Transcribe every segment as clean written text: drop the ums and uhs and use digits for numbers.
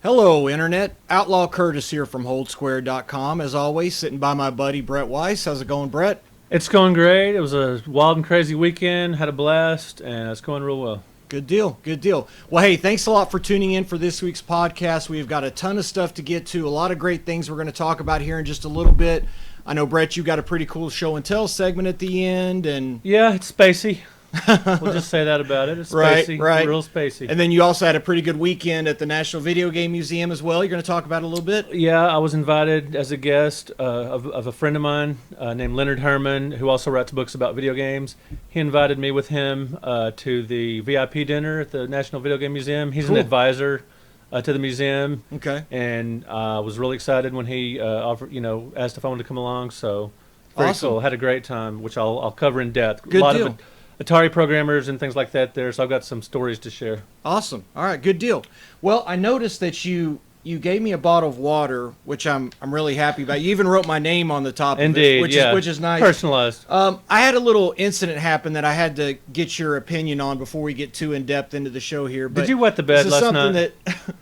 Hello, Internet. Outlaw Curtis here from HoldSquare.com. As always, sitting by my buddy Brett Weiss. How's it going, Brett? It's going great. It was a wild and crazy weekend. Had a blast, and it's going real well. Good deal. Good deal. Well, hey, thanks a lot for tuning in for this week's podcast. We've got a ton of stuff to get to, a lot of great things we're going to talk about here in just a little bit. I know, Brett, you got a pretty cool show and tell segment at the end. And yeah, it's spacey. We'll just say that about it. It's spacey, right. Real spacey. And then you also had a pretty good weekend at the National Videogame Museum as well. You're going to talk about it a little bit? Yeah, I was invited as a guest of a friend of mine named Leonard Herman, who also writes books about video games. He invited me with him to the VIP dinner at the National Videogame Museum. He's Cool. an advisor to the museum. Okay. And I was really excited when he asked if I wanted to come along. So very Awesome. cool. Had a great time, which I'll cover in depth. Good a lot deal. of Atari programmers and things like that there, so I've got some stories to share. Awesome. All right, good deal. Well, I noticed that you gave me a bottle of water, which I'm really happy about. You even wrote my name on the top Indeed, of it, which is nice. Personalized. I had a little incident happen that I had to get your opinion on before we get too in depth into the show here. But Did you wet the bed this is last something night? that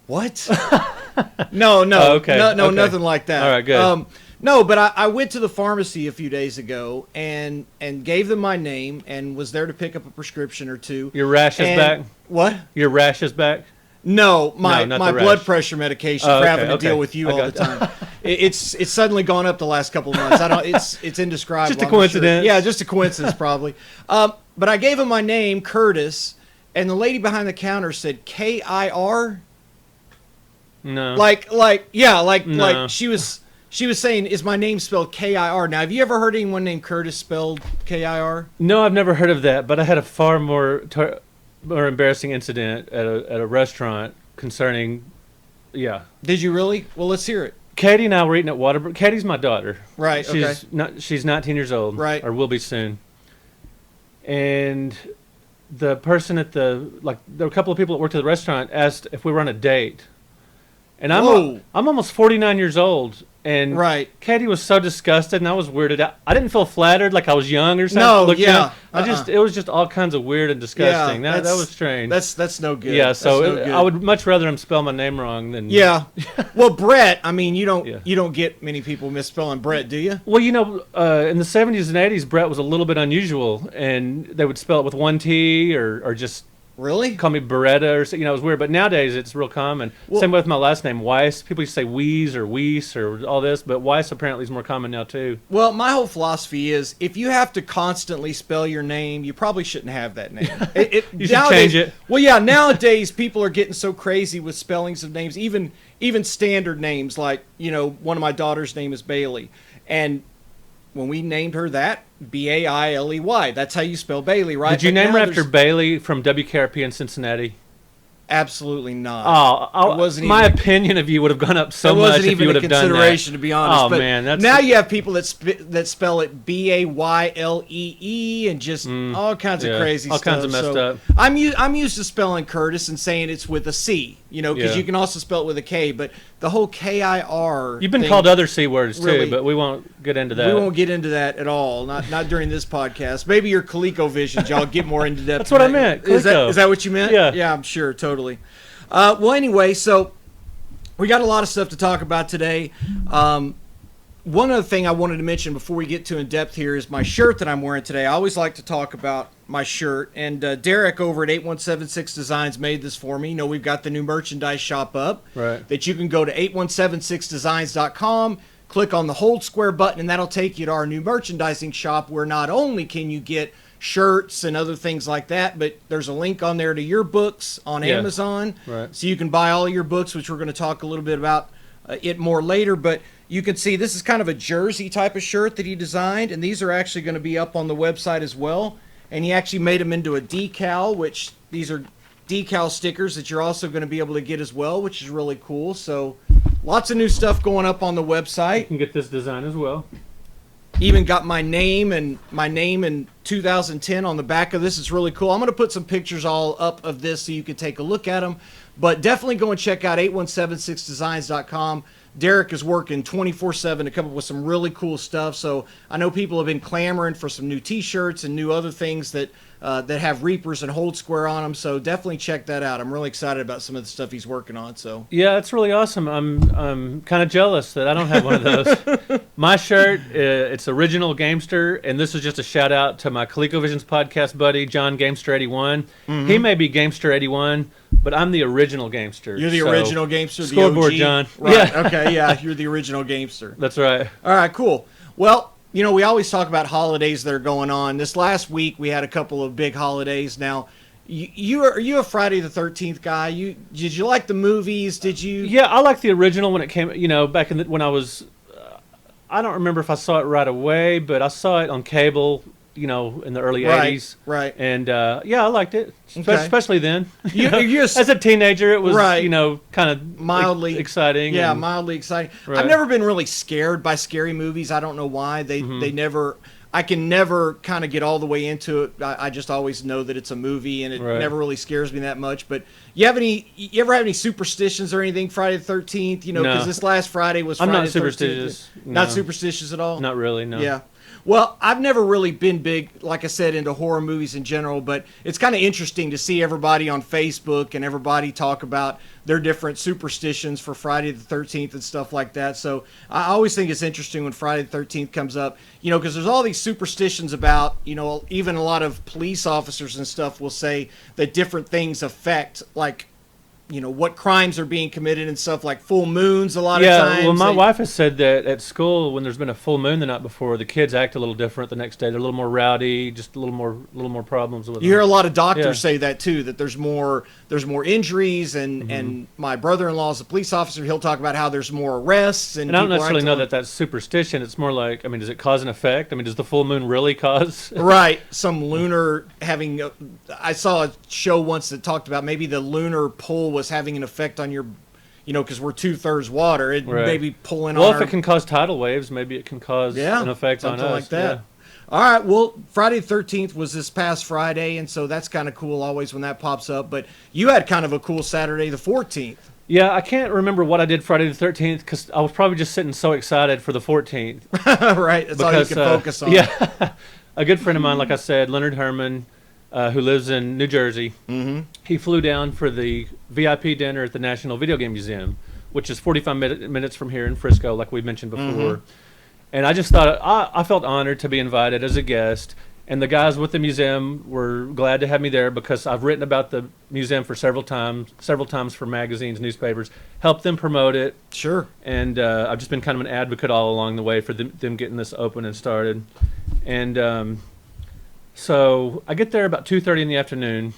what? No, Oh, okay. no, Okay. nothing like that. All right, good. No, but I went to the pharmacy a few days ago and gave them my name and was there to pick up a prescription or two. Your rash is And- back? What? Your rash is back? No, my not my the blood rash. pressure medication Oh, for okay, having to okay. deal with you I all the got time. It's suddenly gone up the last couple of months. I don't. It's indescribable. Just a I'm sure. coincidence. Yeah, just a coincidence probably. But I gave him my name, Curtis, and the lady behind the counter said K-I-R. No. Like No. she was saying, is my name spelled K-I-R? Now, have you ever heard anyone named Curtis spelled K-I-R? No, I've never heard of that, but I had a far more embarrassing incident at a restaurant concerning, yeah. Did you really? Well, let's hear it. Katie and I were eating at Waterbury. Katie's my daughter. Right. She's 19 years old. Right. Or will be soon. And the person at there were a couple of people that worked at the restaurant asked if we were on a date. And Whoa. I'm almost 49 years old, and Right. Katie was so disgusted, and I was weirded out. I didn't feel flattered like I was young or something. No, looked yeah, young. It was just all kinds of weird and disgusting. Yeah, That was strange. That's no good. Yeah, That's so no good. I would much rather him spell my name wrong than Yeah. Well, Brett, I mean, you Yeah. don't get many people misspelling Brett, do you? Well, in the 70s and 80s, Brett was a little bit unusual, and they would spell it with one T or just Really? call me Beretta or something. It was weird. But nowadays, it's real common. Well- Same with my last name, Weiss. People used to say Weiss or Weiss or all this, but Weiss apparently is more common now, too. Well, my whole philosophy is if you have to constantly spell your name, you probably shouldn't have that name. You should change it. Well, yeah, nowadays people are getting so crazy with spellings of names, even standard names like, one of my daughter's name is Bailey. And when we named her that, Bailey, that's how you spell Bailey, right? Did you But name now her after there's- Bailey from WKRP in Cincinnati? Absolutely not. Oh, It wasn't my even- opinion of you would have gone up so It much wasn't if even you would a have done that. consideration, to be honest. Oh, but man, that's now you have people that spell it Baylee and just all kinds of yeah, crazy all stuff. kinds of messed So up. I'm used to spelling Curtis and saying it's with a C, because Yeah. you can also spell it with a K. But the whole K-I-R. You've been thing, called other C words, really- too, but we won't get into that. We won't get into that at all. Not during this podcast. Maybe your ColecoVisions, y'all get more into depth. That's what I meant, Is Coleco. that what you meant? Yeah. Yeah, I'm sure, totally. Well, anyway, so we got a lot of stuff to talk about today. One other thing I wanted to mention before we get too in depth here is my shirt that I'm wearing today. I always like to talk about my shirt, and Derek over at 8176 Designs made this for me. We've got the new merchandise shop up Right. that you can go to 8176designs.com, click on the HoldSquare button, and that'll take you to our new merchandising shop where not only can you get shirts and other things like that, but there's a link on there to your books on Yeah. Amazon. Right. So you can buy all your books, which we're going to talk a little bit about it more later. But you can see this is kind of a jersey type of shirt that he designed, and these are actually going to be up on the website as well. And he actually made them into a decal, which these are decal stickers that you're also going to be able to get as well, which is really cool. So lots of new stuff going up on the You website. can get this design as well. Even got my name in 2010 on the back of this. It's really cool. I'm going to put some pictures all up of this so you can take a look at them. But definitely go and check out 8176designs.com. Derek is working 24/7 to come up with some really cool stuff. So I know people have been clamoring for some new T-shirts and new other things that that have Reapers and HoldSquare on them. So definitely check that out. I'm really excited about some of the stuff he's working on. So Yeah, that's really awesome. I'm kind of jealous that I don't have one of those. My shirt, it's original Gamester, and this is just a shout out to my ColecoVisions podcast buddy, John Gamester81. He may be Gamester81, but I'm the original Gamester. you're the original Gamester, the Scoreboard, OG. John. Right. Yeah. Okay. Yeah. You're the original Gamester. That's right. All right, cool. Well, you know, we always talk about holidays that are going on. This last week, we had a couple of big holidays. Now, are you a Friday the 13th guy? Did you like the movies? Did you? Yeah, I like the original when it came. You know, back in when I was, I don't remember if I saw it right away, but I saw it on cable. You know, in the early '80s, right. And yeah, I liked it, Okay. especially then. You As a teenager, it was Right. you know kind of Mildly exciting. Yeah, and- mildly exciting. Right. I've never been really scared by scary movies. I don't know why. They never. I can never kind of get all the way into it. I just always know that it's a movie, and it Right. never really scares me that much. But you ever have any superstitions or anything? Friday the 13th, you know, No. because this last Friday was. I'm Friday not the 13th. superstitious. Not No. superstitious at all. Not really. No. Yeah. Well, I've never really been big, like I said, into horror movies in general, but it's kind of interesting to see everybody on Facebook and everybody talk about their different superstitions for Friday the 13th and stuff like that. So I always think it's interesting when Friday the 13th comes up, you know, because there's all these superstitions about, you know, even a lot of police officers and stuff will say that different things affect, like, you know, what crimes are being committed and stuff, like full moons a lot of times. Yeah, well, my They- wife has said that at school, when there's been a full moon the night before, the kids act a little different the next day. They're a little more rowdy, just a little more problems with You hear a them. lot of doctors Yeah. say that too, that there's more injuries, and my brother-in-law is a police officer. He'll talk about how there's more arrests, and And I don't people are necessarily know acting that that's superstition. It's more like, I mean, does it cause an effect? I mean, does the full moon really cause? right, some lunar having. I saw a show once that talked about maybe the lunar pull was having an effect on your, you know, because we're 2/3 water. It Right. maybe pulling Well, on. if it can cause tidal waves, maybe it can cause an effect on us. something like that. Yeah. All right, well, Friday the 13th was this past Friday, and so that's kind of cool always when that pops up. But you had kind of a cool Saturday the 14th. Yeah, I can't remember what I did Friday the 13th because I was probably just sitting so excited for the 14th. Right, that's all you can focus on. Yeah, a good friend of mine, like I said, Leonard Herman, who lives in New Jersey, he flew down for the VIP dinner at the National Videogame Museum, which is 45 minutes from here in Frisco, like we mentioned before. And I just thought, I felt honored to be invited as a guest. And the guys with the museum were glad to have me there because I've written about the museum for several times for magazines, newspapers, helped them promote it. Sure. And I've just been kind of an advocate all along the way for them getting this open and started. And so I get there about 2:30 in the afternoon,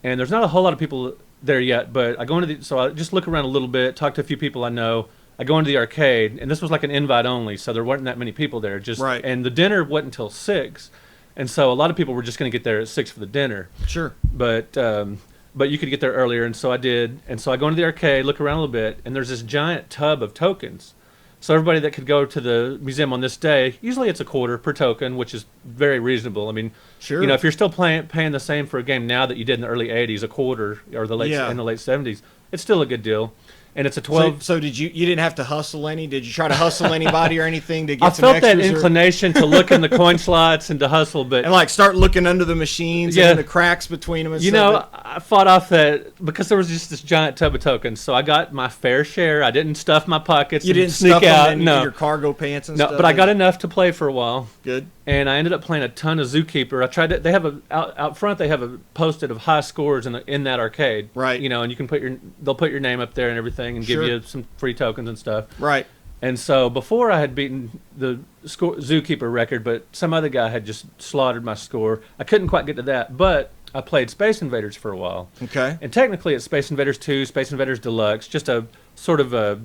and there's not a whole lot of people there yet, but I go into so I just look around a little bit, talk to a few people I know. I go into the arcade, and this was like an invite only, so there weren't that many people there. Right. And the dinner wasn't until 6, and so a lot of people were just going to get there at 6 for the dinner. Sure. But you could get there earlier, and so I did. And so I go into the arcade, look around a little bit, and there's this giant tub of tokens. So everybody that could go to the museum on this day, usually it's $0.25 per token, which is very reasonable. I mean, Sure. you know, if you're still paying the same for a game now that you did in the early '80s, $0.25 or the late Yeah. in the late '70s, it's still a good deal. And it's a 12. So did you didn't have to hustle any? Did you try to hustle anybody or anything to get I some felt that extras? inclination to look in the coin slots and to hustle, but And like start looking under the machines Yeah. and the cracks between them and you stuff. know, I fought off that because there was just this giant tub of tokens. So I got my fair share. I didn't stuff my pockets. You and didn't sneak stuff out. them in No, your cargo pants and no, stuff. but I got enough to play for a while. Good. And I ended up playing a ton of Zookeeper. I tried to. They have out front. They have a posted of high scores in that arcade. Right. You know, and you can they'll put your name up there and everything, and Sure. give you some free tokens and stuff. Right. And so before I had beaten the Zookeeper record, but some other guy had just slaughtered my score. I couldn't quite get to that, but I played Space Invaders for a while. Okay. And technically, it's Space Invaders 2, Space Invaders Deluxe, just a sort of a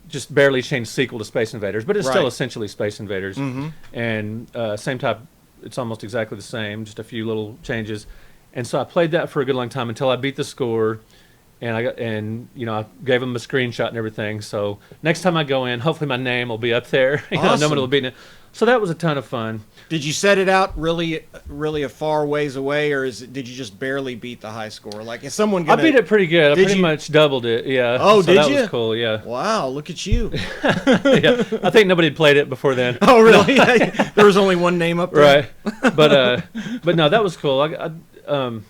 just barely changed sequel to Space Invaders, but it's still Right. essentially Space Invaders. And same type, it's almost exactly the same, just a few little changes. And so I played that for a good long time until I beat the score, and I gave them a screenshot and everything. So next time I go in, hopefully my name will be up there. You know, Awesome. nobody will beat it. So that was a ton of fun. Did you set it out really a far ways away, or did you just barely beat the high score? Like, is someone gonna... I beat it pretty good. I Did pretty you? much doubled it. Yeah. Oh, so did that you? was cool. Yeah. Wow, look at you. Yeah. I think nobody had played it before then. Oh, really? There was only one name up there? Right. But no, that was cool. And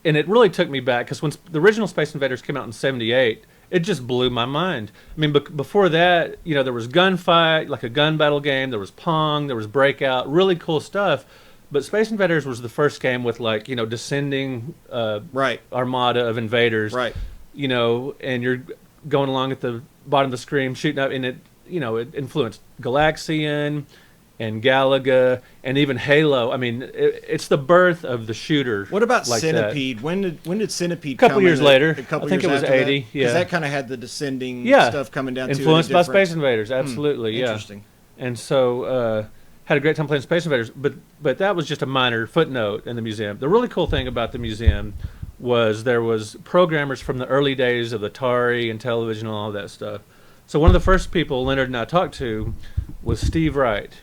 it really took me back, because when the original Space Invaders came out in '78, it just blew my mind. I mean, before that, you know, there was Gunfight, like a gun battle game. There was Pong. There was Breakout. Really cool stuff. But Space Invaders was the first game with, like, you know, descending right. armada of invaders. Right. You know, and you're going along at the bottom of the screen, shooting up, and it, you know, it influenced Galaxian and Galaga and even Halo. I mean, it's the birth of the shooter. What about like Centipede? When did Centipede a couple come years in? later. A couple I think years it was after 80. that? Yeah, Because that kind of had the descending stuff coming down. Influenced to by Space Invaders, absolutely. Yeah, interesting. And so had a great time playing Space Invaders. But that was just a minor footnote in the museum. The really cool thing about the museum was there was programmers from the early days of Atari and television and all that stuff. So one of the first people Leonard and I talked to was Steve Wright.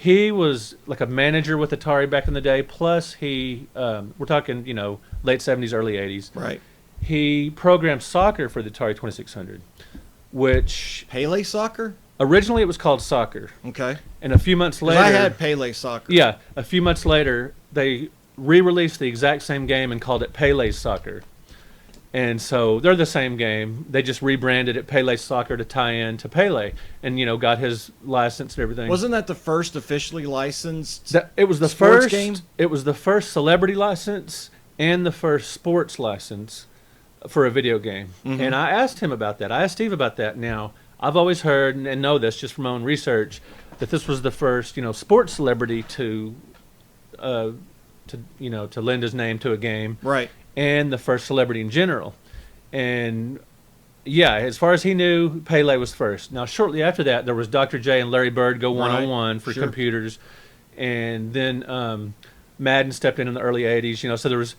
He was like a manager with Atari back in the day. Plus, we're talking, you know, late '70s, early '80s. Right. He programmed soccer for the Atari 2600, which Pele Soccer? originally it was called Soccer. Okay. And a few months 'Cause later, I had Pele Soccer. yeah, a few months later, they re-released the exact same game and called it Pele's Soccer. And so they're the same game. They just rebranded it Pele's Soccer to tie in to Pele, and, you know, got his license and everything. Wasn't that the first officially licensed It was the sports first game? It was the first celebrity license and the first sports license for a video game. Mhm. And I asked him about that. I asked Steve about that. Now, I've always heard and know this just from my own research, that this was the first, you know, sports celebrity to lend his name to a game. Right. And the first celebrity in general. And yeah, as far as he knew, Pele was first. Now, shortly after that, there was Dr. J and Larry Bird go one-on-one for computers. And then Madden stepped in the early 80s, you know, so there was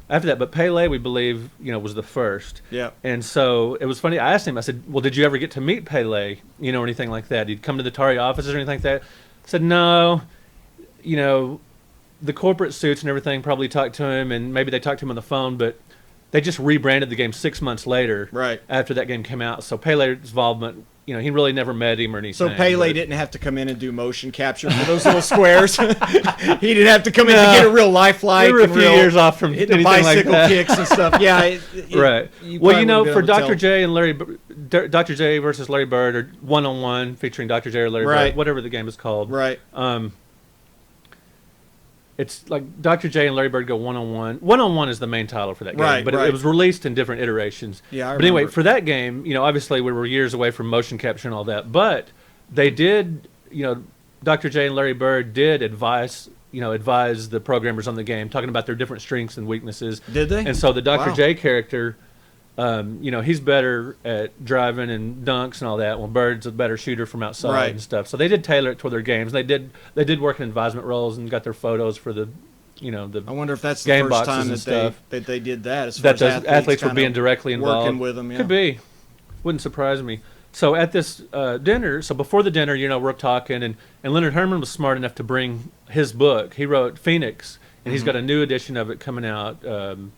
after that. But Pele, we believe, you know, was the first. Yeah. And so it was funny. I asked him, I said, well, did you ever get to meet Pele, you know, or anything like that? Did he come to the Atari offices or anything like that? I said, no, you know, the corporate suits and everything probably talked to him, and maybe they talked to him on the phone, but they just rebranded the game 6 months later. Right. After that game came out. So Pele's involvement, you know, he really never met him or anything. So Pele didn't have to come in and do motion capture for those little squares. He didn't have to come in to get a real lifelike. We were a few years off from hitting anything bicycle like that. kicks and stuff. Yeah. Right. Well, you know, for Dr. J and Dr. J versus Larry Bird, or one-on-one featuring Dr. J or Larry Bird, whatever the game is called. Right. It's like Dr. J and Larry Bird go one-on-one. One-on-one is the main title for that game, right, but it was released in different iterations. Yeah, But anyway, for that game, you know, obviously we were years away from motion capture and all that, but they did, you know, Dr. J and Larry Bird did advise the programmers on the game, talking about their different strengths and weaknesses. Did they? And so the Dr. J character, you know, he's better at driving and dunks and all that, while Bird's a better shooter from outside and stuff. So they did tailor it to their games. They did work in advisement roles and got their photos for the, you know, the. I wonder if that's game the first boxes time that they did that. As far that as athletes were being directly involved. working with them. Yeah. Could be, wouldn't surprise me. So at this dinner, so before the dinner, you know, we're talking, and Leonard Herman was smart enough to bring his book. He wrote Phoenix, and he's got a new edition of it coming out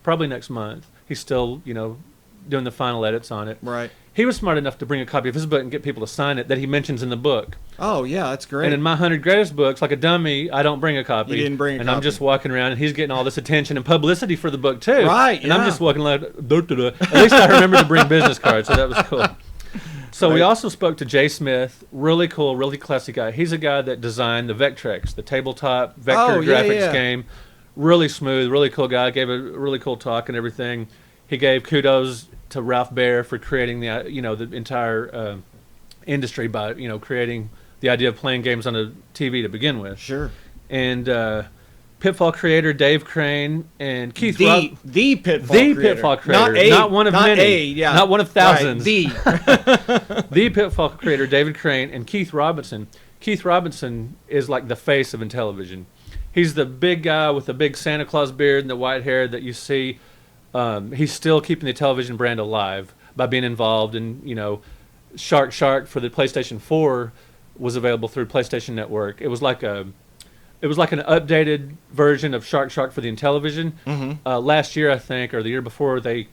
probably next month. He's still, you know, doing the final edits on it. Right. He was smart enough to bring a copy of his book and get people to sign it that he mentions in the book. Oh, yeah, that's great. And in my 100 greatest books, like a dummy, I don't bring a copy. You didn't bring a and copy. I'm just walking around, and he's getting all this attention and publicity for the book, too. Right, And I'm just walking like, at least I remember to bring business cards, so that was cool. So we also spoke to Jay Smith, really cool, really classy guy. He's a guy that designed the Vectrex, the tabletop vector graphics game. Really smooth, really cool guy. Gave a really cool talk and everything. He gave kudos to Ralph Baer for creating the, you know, the entire industry by, you know, creating the idea of playing games on a TV to begin with. Sure. And Pitfall creator Dave Crane and Keith the Pitfall creator. Not one of many, not one of thousands. Right, the Pitfall creator David Crane and Keith Robinson. Keith Robinson is like the face of Intellivision. He's the big guy with the big Santa Claus beard and the white hair that you see. He's still keeping the television brand alive by being involved in, you know, Shark for the PlayStation 4 was available through PlayStation Network. It was like an updated version of Shark for the Intellivision. Last year, I think, or the year before, they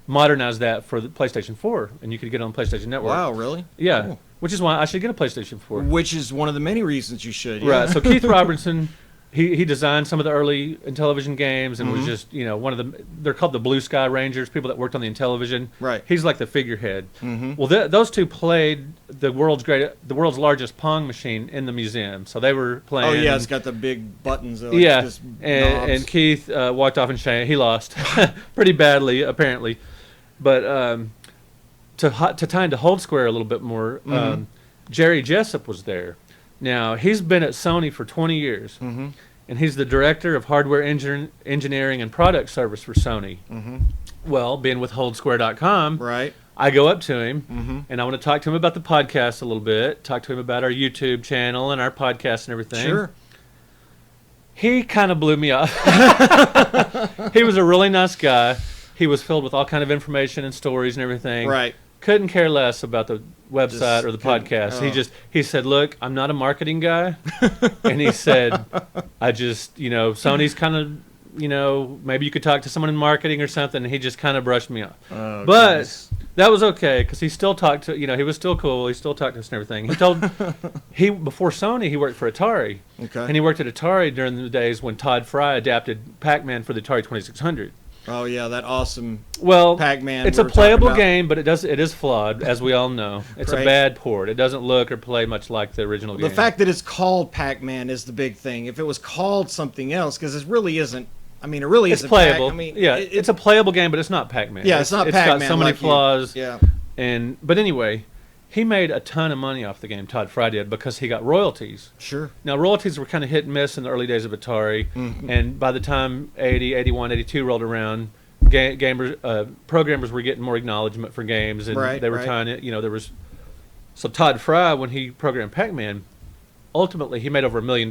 modernized that for the PlayStation 4, and you could get it on PlayStation Network. Wow, really? Yeah, Cool. which is why I should get a PlayStation 4. Which is one of the many reasons you should. Yeah. Right. So Keith Robertson, he designed some of the early Intellivision games and was just one of the. They're called the Blue Sky Rangers, people that worked on the Intellivision. Right. He's like the figurehead. Well, those two played the world's largest Pong machine in the museum. So they were playing. Oh yeah, it's got the big buttons. Like Yeah, just and Keith walked off in shame. He lost pretty badly, apparently. But to tie into HoldSquare a little bit more, Jerry Jessup was there. Now, he's been at Sony for 20 years, and he's the director of hardware engineering and product service for Sony. Well, being with HoldSquare.com, right. I go up to him, and I want to talk to him about the podcast a little bit, talk to him about our YouTube channel and our podcast and everything. Sure. He kind of blew me off. He was a really nice guy. He was filled with all kind of information and stories and everything. Right. Couldn't care less about the website Just or the couldn't- podcast. oh. He said, "Look, I'm not a marketing guy," and he said, "I just, Sony's kind of, maybe you could talk to someone in marketing or something." And he just kind of brushed me off. Oh, But goodness. that was okay because he still talked to, he was still cool. He still talked to us and everything. He told before Sony he worked for Atari, Okay. and he worked at Atari during the days when Todd Fry adapted Pac-Man for the Atari 2600. Oh yeah, that awesome Well, Pac-Man. it's we a were talking playable about. game, but it is flawed, as we all know. It's Right. a bad port. It doesn't look or play much like the original game. The fact that it's called Pac-Man is the big thing. If it was called something else, because it really isn't. I mean, it really it's isn't. playable. Yeah, it's a playable game, but it's not Pac-Man. Yeah, it's not It's Pac-Man. got so many like you- flaws. Yeah. But anyway, he made a ton of money off the game. Todd Fry did because he got royalties. Sure. Now, royalties were kind of hit and miss in the early days of Atari, and by the time 80, 81, 82 rolled around, programmers were getting more acknowledgement for games, and Right, they were right. tying it. There was. So Todd Fry, when he programmed Pac-Man, ultimately he made over $1 million,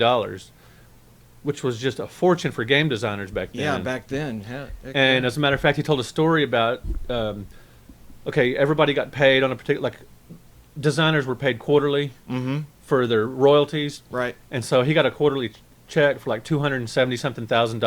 which was just a fortune for game designers back then. Yeah, back then. Heck And yeah. as a matter of fact, he told a story about, everybody got paid on a particular, designers were paid quarterly for their royalties. Right. And so he got a quarterly check for like $270-something thousand.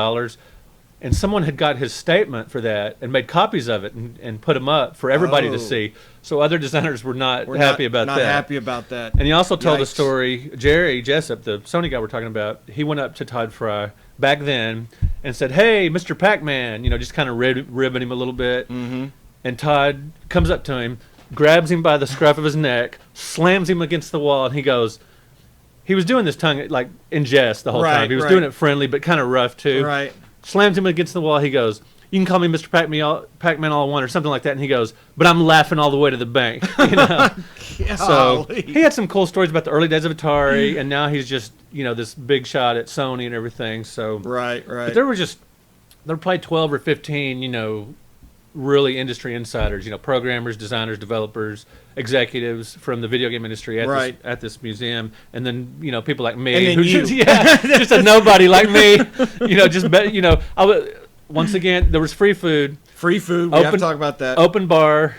And someone had got his statement for that and made copies of it and put them up for everybody to Oh. see. So other designers were not We're happy about not that. happy about that. And he also told the Yikes. story, Jerry Jessup, the Sony guy we're talking about, he went up to Todd Fry back then and said, "Hey, Mr. Pac-Man," just kind of ribbing him a little bit. And Todd comes up to him, grabs him by the scruff of his neck, slams him against the wall, and he goes, he was doing this tongue like in jest the whole Right, time. He was right. doing it friendly, but kind of rough too. Right. Slams him against the wall. He goes, "You can call me Mr. Pac-Man all I want," or something like that. And he goes, "But I'm laughing all the way to the bank." So Golly. he had some cool stories about the early days of Atari, and now he's just this big shot at Sony and everything. So Right. Right. but there were probably 12 or 15 really industry insiders, programmers, designers, developers, executives from the video game industry Right. at this museum, and then people like me, And then who you. just a nobody like me, I would. Once again, there was free food, Free food. We have to talk about that. open bar,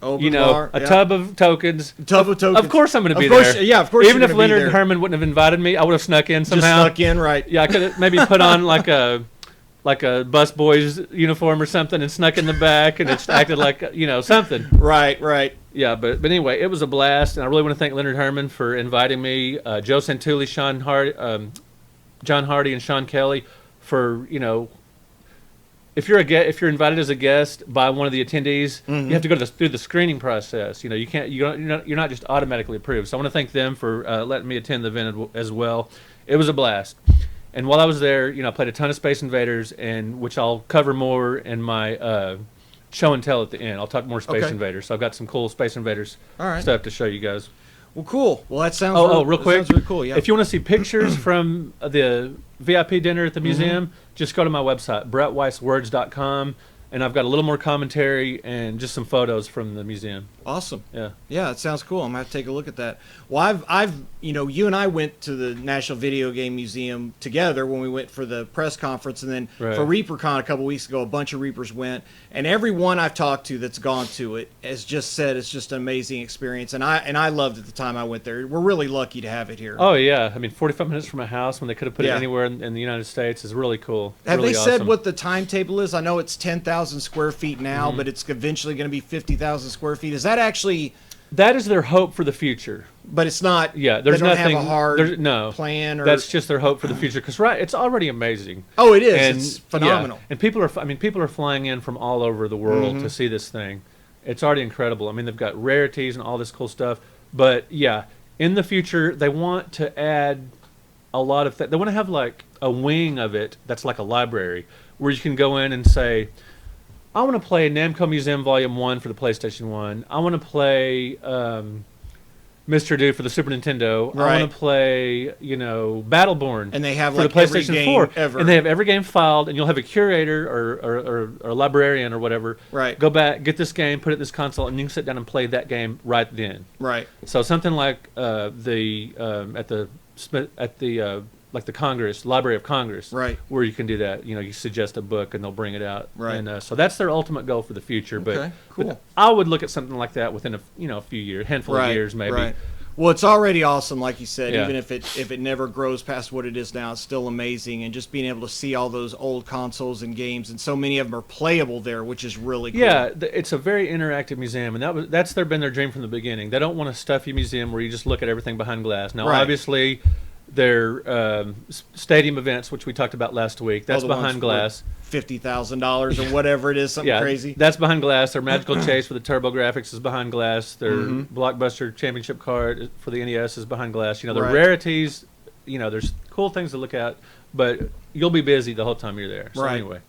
Open bar. a yeah. tub of tokens. Tub of tokens. Of course, I'm going to be Of course, there. yeah, of course Even you're if gonna be Leonard there. Herman wouldn't have invited me, I would have snuck in Just somehow. snuck in, right? Yeah, I could have maybe put on like a busboy's uniform or something and snuck in the back and it's acted like something. Right. Right. Yeah, but anyway, it was a blast, and I really want to thank Leonard Herman for inviting me. Joe Santulli, John Hardy, and Sean Kelly for if you're invited as a guest by one of the attendees, you have to go through the screening process. You're not just automatically approved. So I want to thank them for letting me attend the event as well. It was a blast. And while I was there, I played a ton of Space Invaders, and which I'll cover more in my show and tell at the end. I'll talk more Space Okay. Invaders. So I've got some cool Space Invaders All right. stuff to show you guys. Well, cool. Well, that sounds. Real that quick. Sounds really cool. Yeah. If you want to see pictures from the VIP dinner at the museum, just go to my website, brettweisswords.com. and I've got a little more commentary and just some photos from the museum. Awesome. Yeah. Yeah, it sounds cool. I'm gonna have to take a look at that. Well, I've, you and I went to the National Video Game Museum together when we went for the press conference, and then Right. for ReaperCon a couple weeks ago, a bunch of Reapers went, and everyone I've talked to that's gone to it has just said it's just an amazing experience, and I loved it the time I went there. We're really lucky to have it here. Oh yeah, I mean 45 minutes from my house when they could have put it Yeah. anywhere in the United States is really cool. Have really they said awesome. what the timetable is? I know it's 10,000 square feet now, Mm-hmm. but it's eventually going to be 50,000 square feet. Is that actually? That is their hope for the future. But it's not. Yeah, there's they don't nothing. have a hard no plan. Or, That's just their hope for the future. Because it's already amazing. oh, it is. And, It's phenomenal. Yeah, and people are flying in from all over the world to see this thing. It's already incredible. I mean, they've got rarities and all this cool stuff. But yeah, in the future, they want to add a lot of. They want to have like a wing of it that's like a library where you can go in and say, I want to play Namco Museum Volume 1 for the PlayStation 1. I want to play Mr. Dude for the Super Nintendo. I Right. want to play, Battleborn. And they have, for like, the every PlayStation game 4. ever. And they have every game filed, and you'll have a curator or a librarian or whatever. Right. Go back, get this game, put it in this console, and you can sit down and play that game right then. Right. So something like like the Congress, Library of Congress, Right. where you can do that. You suggest a book and they'll bring it out. Right. And so that's their ultimate goal for the future. Okay, But cool. I would look at something like that within a few years, handful of years maybe. Right. Well, it's already awesome, like you said. Yeah. Even if it never grows past what it is now, it's still amazing. And just being able to see all those old consoles and games, and so many of them are playable there, which is really cool. Yeah, it's a very interactive museum, and that's been their dream from the beginning. They don't want a stuffy museum where you just look at everything behind glass. Now, Right. obviously, their stadium events, which we talked about last week, that's All the ones behind glass. $50,000 or whatever it is, something Yeah, crazy. that's behind glass. Their Magical Chase for the TurboGrafx is behind glass. Their Mm-hmm. Blockbuster Championship card for the NES is behind glass. The Right. rarities, there's cool things to look at, but you'll be busy the whole time you're there. So Right. anyway.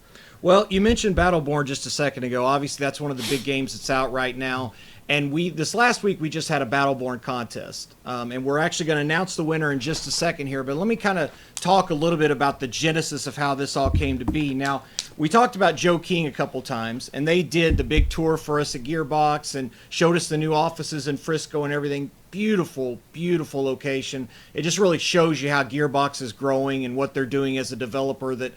Well, you mentioned Battleborn just a second ago. Obviously, that's one of the big games that's out right now. And this last week, we just had a Battleborn contest. And we're actually going to announce the winner in just a second here. But let me kind of talk a little bit about the genesis of how this all came to be. Now, we talked about Joe King a couple times, and they did the big tour for us at Gearbox and showed us the new offices in Frisco and everything. Beautiful, beautiful location. It just really shows you how Gearbox is growing and what they're doing as a developer, that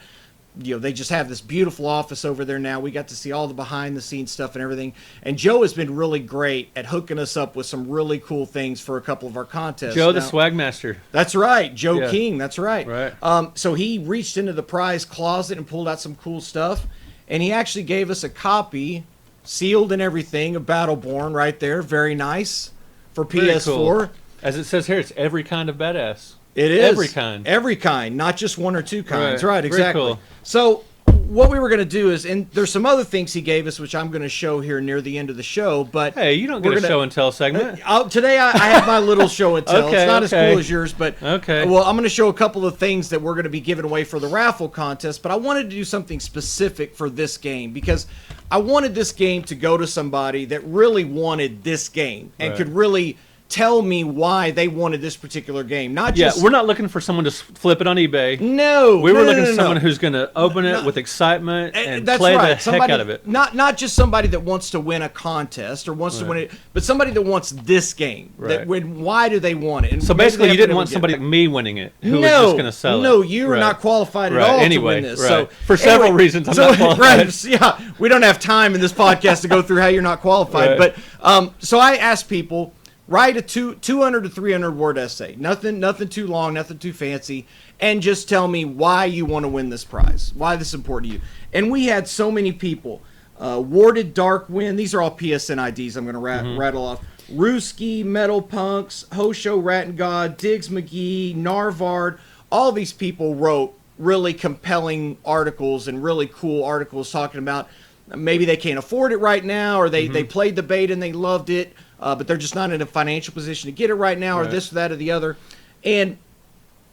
they just have this beautiful office over there now. We got to see all the behind the scenes stuff and everything. And Joe has been really great at hooking us up with some really cool things for a couple of our contests. Joe, the Now, swag master. that's right. Joe Yeah. King. That's right. Right. So he reached into the prize closet and pulled out some cool stuff. And he actually gave us a copy, sealed and everything, of Battleborn right there. Very nice for Very PS4. cool. As it says here, it's every kind of badass. It is. Every kind. Every kind, not just one or two kinds. Right. Right, Very exactly. cool. So what we were going to do is, and there's some other things he gave us, which I'm going to show here near the end of the show, but... Hey, you don't get we're a show and tell segment. Today I have my little show and tell. Okay, It's not as okay. cool as yours, but... Okay. Well, I'm going to show a couple of things that we're going to be giving away for the raffle contest, but I wanted to do something specific for this game, because I wanted this game to go to somebody that really wanted this game and Right. could really tell me why they wanted this particular game. Not Yeah, just... we're not looking for someone to flip it on eBay. No, We were no, looking no, for no, someone no. who's going to open it No. with excitement and That's play right. the heck Somebody, out of it. Not just somebody that wants to win a contest or wants to win it, but somebody that wants this game. Right. Why do they want it? And So maybe basically, they you haven't didn't been want able to somebody get like me winning it, who was no, just going to sell it. No, you are Right. not qualified at Right. all Anyway, to win this. right. So For several reasons, I'm not qualified. Right, yeah, we don't have time in this podcast to go through how you're not qualified. Right. But so I asked people, write a 200 to 300 word essay. Nothing too long, nothing too fancy, and just tell me why you want to win this prize, why this is important to you. And we had so many people. Warded Darkwind, these are all PSN IDs I'm going to rattle off. Ruski, Metal Punks, Hosho Rat God, Diggs McGee, Narvard, all these people wrote really compelling articles and really cool articles talking about maybe they can't afford it right now, or they played the beta and they loved it, but they're just not in a financial position to get it right now, or Right. this, that, or the other. And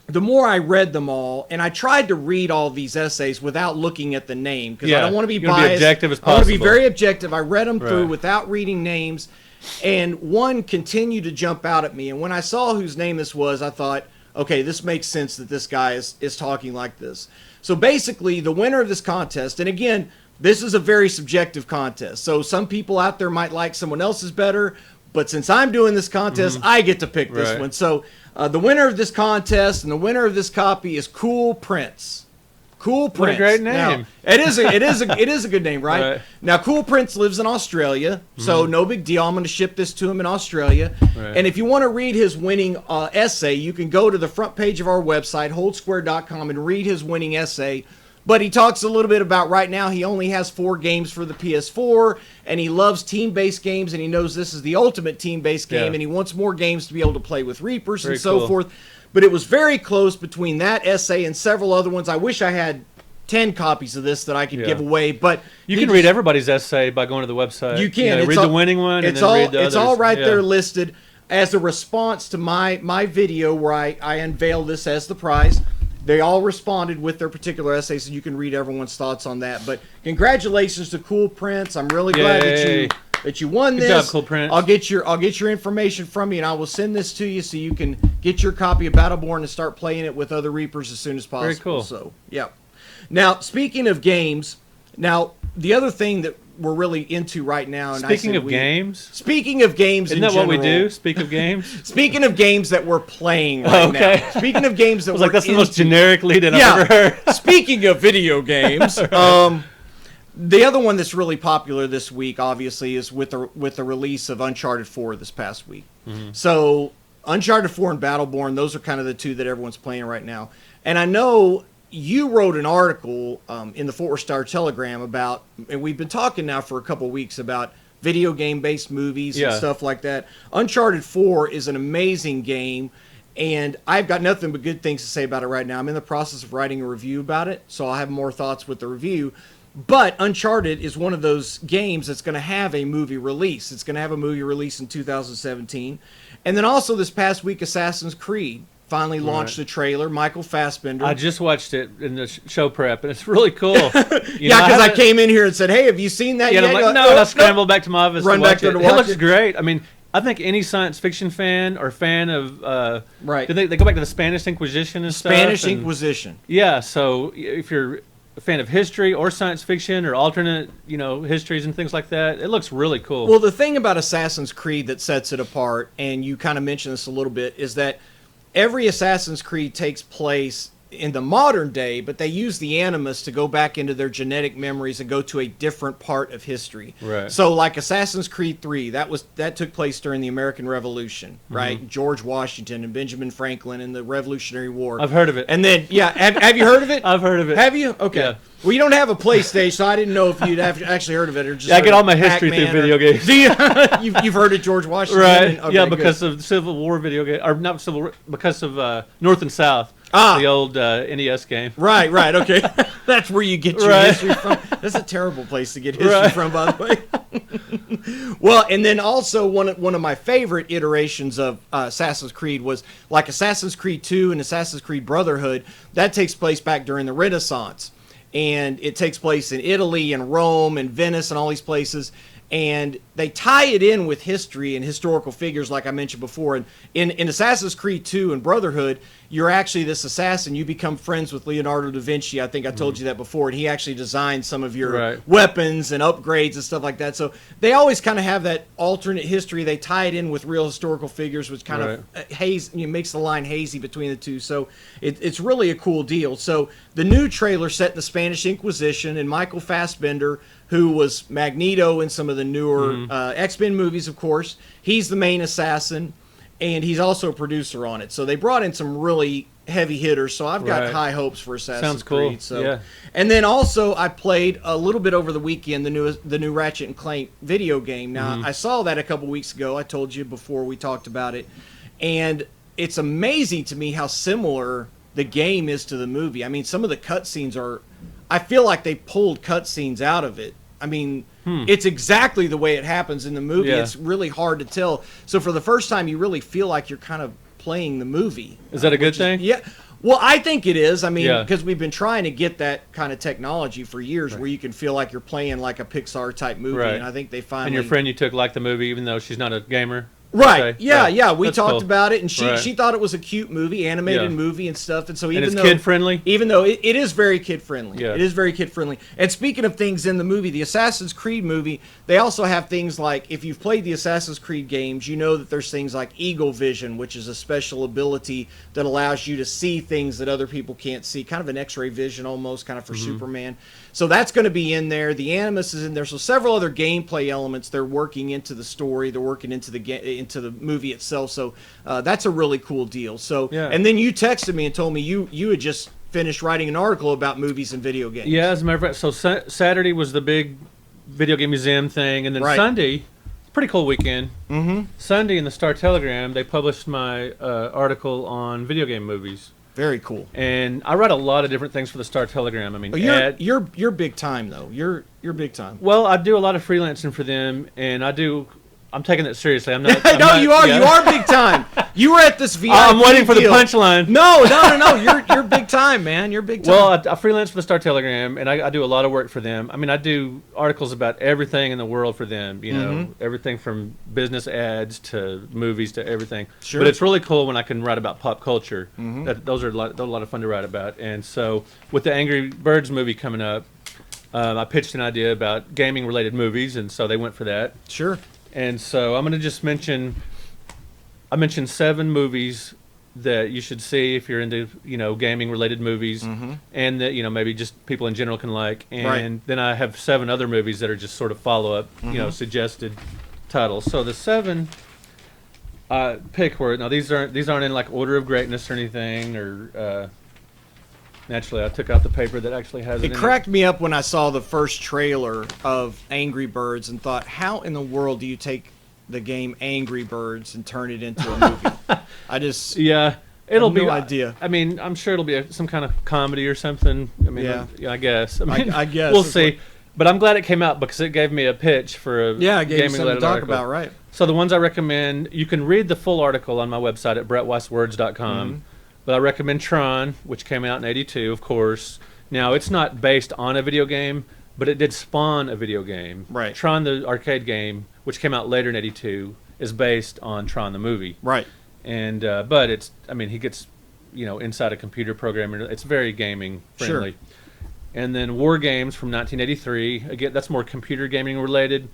the more I read them all, and I tried to read all these essays without looking at the name, because I Yeah, don't want to be you wanna be biased. objective as I want to be possible. very objective. I read them through Right. without reading names, and one continued to jump out at me. And when I saw whose name this was, I thought, okay, this makes sense that this guy is talking like this. So basically, the winner of this contest, and again, this is a very subjective contest. So some people out there might like someone else's better, but since I'm doing this contest, I get to pick this one. So the winner of this contest and the winner of this copy is Cool Prince. Cool Prince. What a great name. Now, it is a good name, right? Now, Cool Prince lives in Australia, so no big deal. I'm going to ship this to him in Australia. And if you want to read his winning essay, you can go to the front page of our website, HoldSquare.com, and read his winning essay. But he talks a little bit about right now he only has 4 games for the PS4, and he loves team-based games, and he knows this is the ultimate team-based game, and he wants more games to be able to play with Reapers and so forth. But it was very close between that essay and several other ones. I wish I had 10 copies of this that I could give away, but you can read everybody's essay by going to the website. You can read the winning one. It's and then all read the it's others. all right there listed as a response to my video where I unveil this as the prize. They all responded with their particular essays, so you can read everyone's thoughts on that. But congratulations to Cool Prince. I'm really glad that you won this. Good job, Cool Prince. I'll get your information from you, and I will send this to you so you can get your copy of Battleborn and start playing it with other Reapers as soon as possible. Very cool. So, yeah. Now, speaking of games, the other thing that we're really into right now. And Speaking of games, isn't that what we do? Speak of games. Speaking of games that we're playing right now. Speaking of games that I was like, that's the most generic lead-in I've ever heard. Speaking of video games, the other one that's really popular this week, obviously, is with the release of Uncharted 4 this past week. So Uncharted 4 and Battleborn, those are kind of the two that everyone's playing right now. And I know you wrote an article in the Fort Worth Star-Telegram about, and we've been talking now for a couple of weeks about video game-based movies and stuff like that. Uncharted 4 is an amazing game, and I've got nothing but good things to say about it right now. I'm in the process of writing a review about it, so I'll have more thoughts with the review. But Uncharted is one of those games that's going to have a movie release. It's going to have a movie release in 2017. And then also this past week, Assassin's Creed finally launched the trailer. Michael Fassbender. I just watched it in the show prep, and it's really cool. Because I came in here and said, hey, have you seen that yet? I'm like, no, and I scrambled back to my office Run to watch back there it. to watch It looks it. great. I mean, I think any science fiction fan or fan of... Did they go back to the Spanish Inquisition and stuff? Spanish Inquisition. Yeah, so if you're a fan of history or science fiction or alternate, histories and things like that, it looks really cool. Well, the thing about Assassin's Creed that sets it apart, and you kind of mentioned this a little bit, is that every Assassin's Creed takes place in the modern day, but they use the Animus to go back into their genetic memories and go to a different part of history. Right. So, like Assassin's Creed 3, that took place during the American Revolution, right? George Washington and Benjamin Franklin and the Revolutionary War. I've heard of it. And then, have you heard of it? I've heard of it. Have you? Okay. Yeah. Well, you don't have a PlayStation, so I didn't know if you'd actually heard of it or just. I get all my history through video games. Do you? You've heard of George Washington, right? Okay, yeah, because of Civil War video game, or not Civil War, because of North and South. The old NES game. Right, okay. That's where you get your history from. That's a terrible place to get history from, by the way. Well, and then also one of my favorite iterations of Assassin's Creed was like Assassin's Creed 2 and Assassin's Creed Brotherhood. That takes place back during the Renaissance. And it takes place in Italy and Rome and Venice and all these places. And they tie it in with history and historical figures, like I mentioned before. And in Assassin's Creed 2 and Brotherhood, you're actually this assassin. You become friends with Leonardo da Vinci. I think I told you that before. And he actually designed some of your weapons and upgrades and stuff like that. So they always kind of have that alternate history. They tie it in with real historical figures, which kind of makes the line hazy between the two. So it's really a cool deal. So the new trailer set in the Spanish Inquisition, and Michael Fassbender, who was Magneto in some of the newer X-Men movies, of course. He's the main assassin, and he's also a producer on it. So they brought in some really heavy hitters, so I've got high hopes for Assassin's Creed. Sounds cool, And then also I played a little bit over the weekend the new Ratchet & Clank video game. Now, I saw that a couple weeks ago. I told you before we talked about it. And it's amazing to me how similar the game is to the movie. I mean, some of the cutscenes are... I feel like they pulled cutscenes out of it. I mean, it's exactly the way it happens in the movie. It's really hard to tell. So for the first time, you really feel like you're kind of playing the movie. Is that a good thing? Yeah. Well, I think it is. I mean, because we've been trying to get that kind of technology for years where you can feel like you're playing like a Pixar-type movie, and I think they finally... And your friend you took liked the movie even though she's not a gamer? Right. Okay. Yeah. We That's talked cool. about it, and Right. she thought it was a cute movie, animated Yeah. movie and stuff. And so And even it's though kid friendly. even though it is very kid friendly, Yeah. it is very kid friendly. And speaking of things in the movie, the Assassin's Creed movie, they also have things like, if you've played the Assassin's Creed games, you know that there's things like Eagle Vision, which is a special ability that allows you to see things that other people can't see, kind of an X-ray vision almost, kind of for Superman. So that's going to be in there. The Animus is in there. So several other gameplay elements they're working into the story. They're working into the movie itself. So that's a really cool deal. So Yeah. and then you texted me and told me you had just finished writing an article about movies and video games. Yeah, as a matter of fact, so Saturday was the big video game museum thing, and then Right. Sunday, pretty cool weekend. Mm-hmm. Sunday in the Star Telegram, they published my article on video game movies, Very cool. and I write a lot of different things for the Star Telegram. I mean, Oh, you're big time though. You're big time. well, I do a lot of freelancing for them, and I'm taking it seriously. I'm not. No, you are. yeah. You are big time. You were at this VIP. I'm waiting for the deal. punchline. No. You're big time, man. You're big time. Well, I freelance for the Star Telegram, and I do a lot of work for them. I mean, I do articles about everything in the world for them. You know, everything from business ads to movies to everything. Sure. But it's really cool when I can write about pop culture. Those are a lot of fun to write about. And so, with the Angry Birds movie coming up, I pitched an idea about gaming-related movies, and so they went for that. Sure. And so I'm going to just mention. I mentioned 7 movies that you should see if you're into, gaming related movies, and that, maybe just people in general can like. And Right. then I have 7 other movies that are just sort of follow up, suggested titles. So the 7 pick were, now these aren't in like order of greatness or anything, or naturally I took out the paper that actually has it It in cracked me up when I saw the first trailer of Angry Birds and thought, how in the world do you take the game Angry Birds and turn it into a movie? I just Yeah, it'll have be. no idea. I mean, I'm sure it'll be some kind of comedy or something. I mean, Yeah. I guess. I mean, I guess. we'll see. But I'm glad it came out because it gave me a pitch for a I gave you something to gaming-related talk article. about, right? So the ones I recommend, you can read the full article on my website at brettweisswords.com. But I recommend Tron, which came out in '82, of course. Now, it's not based on a video game, but it did spawn a video game. Right. Tron, the arcade game, which came out later in '82, is based on Tron the movie. Right. And but it's, I mean, he gets, inside a computer program. It's very gaming friendly. Sure. And then War Games from 1983. Again, that's more computer gaming related,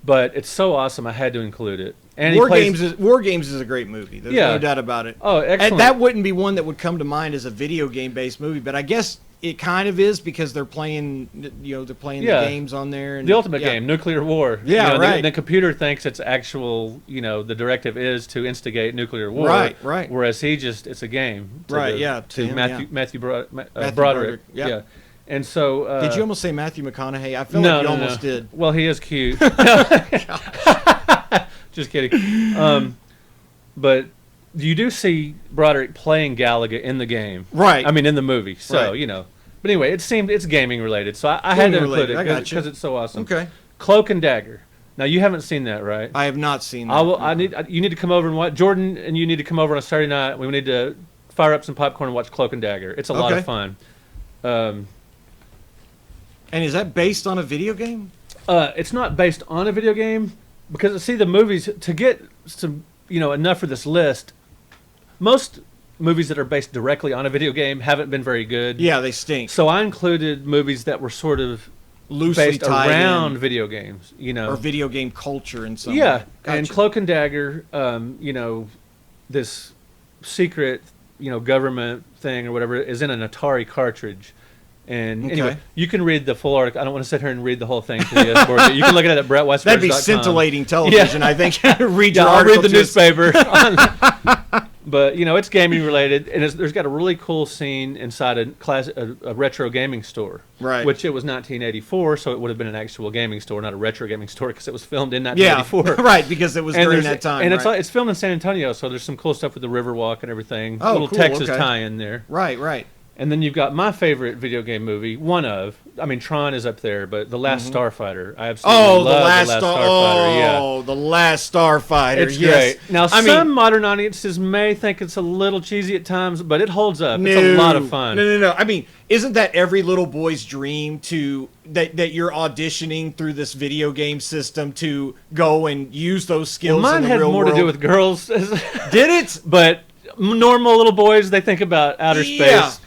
but it's so awesome I had to include it. And War Games is a great movie. There's no doubt about it. Oh, excellent. And that wouldn't be one that would come to mind as a video game based movie, but I guess it kind of is because they're playing, the games on there. And, the ultimate game, nuclear war. Yeah, right. The computer thinks it's actual, the directive is to instigate nuclear war. Right. Whereas it's a game. Right, To him, Matthew Broderick, Broderick. yeah. Yeah. And so... Did you almost say Matthew McConaughey? I feel no, like you no, almost no. did. Well, he is cute. Just kidding. But you do see Broderick playing Gallagher in the game. Right. I mean, in the movie. So, Right. But anyway, it's gaming related. So I had to include it I got you. because it's so awesome. Okay. Cloak and Dagger. Now, you haven't seen that, right? I have not seen that. You need to come over and watch. Jordan and you need to come over on a Saturday night. We need to fire up some popcorn and watch Cloak and Dagger. It's a lot Okay. of fun. And is that based on a video game? It's not based on a video game because see the movies to get some enough for this list. Most movies that are based directly on a video game haven't been very good. Yeah, they stink. So I included movies that were sort of Loosely based tied around in, video games. or video game culture in some Yeah, way. Gotcha. and Cloak and Dagger. This secret government thing or whatever is in an Atari cartridge. And anyway, Okay. you can read the full article. I don't want to sit here and read the whole thing to you. But you can look at it at BrettWeiss.com. That'd be scintillating television, I think. Read your I'll article read the to us. newspaper. But it's gaming related, and there's got a really cool scene inside a retro gaming store. Right. Which it was 1984, so it would have been an actual gaming store, not a retro gaming store, because it was filmed in 1984. Right, because it was during that time. And right. it's filmed in San Antonio, so there's some cool stuff with the Riverwalk and everything. Oh, Little cool, Texas okay. tie-in there. Right. And then you've got my favorite video game movie, Tron is up there, but The Last Starfighter. I absolutely love The Last Starfighter. Oh, The Last Starfighter. It's great. Now, some modern audiences may think it's a little cheesy at times, but it holds up. It's a lot of fun. No. I mean, isn't that every little boy's dream that you're auditioning through this video game system to go and use those skills Well, mine in the real world? had more to do with girls. Did it? But normal little boys, they think about outer space,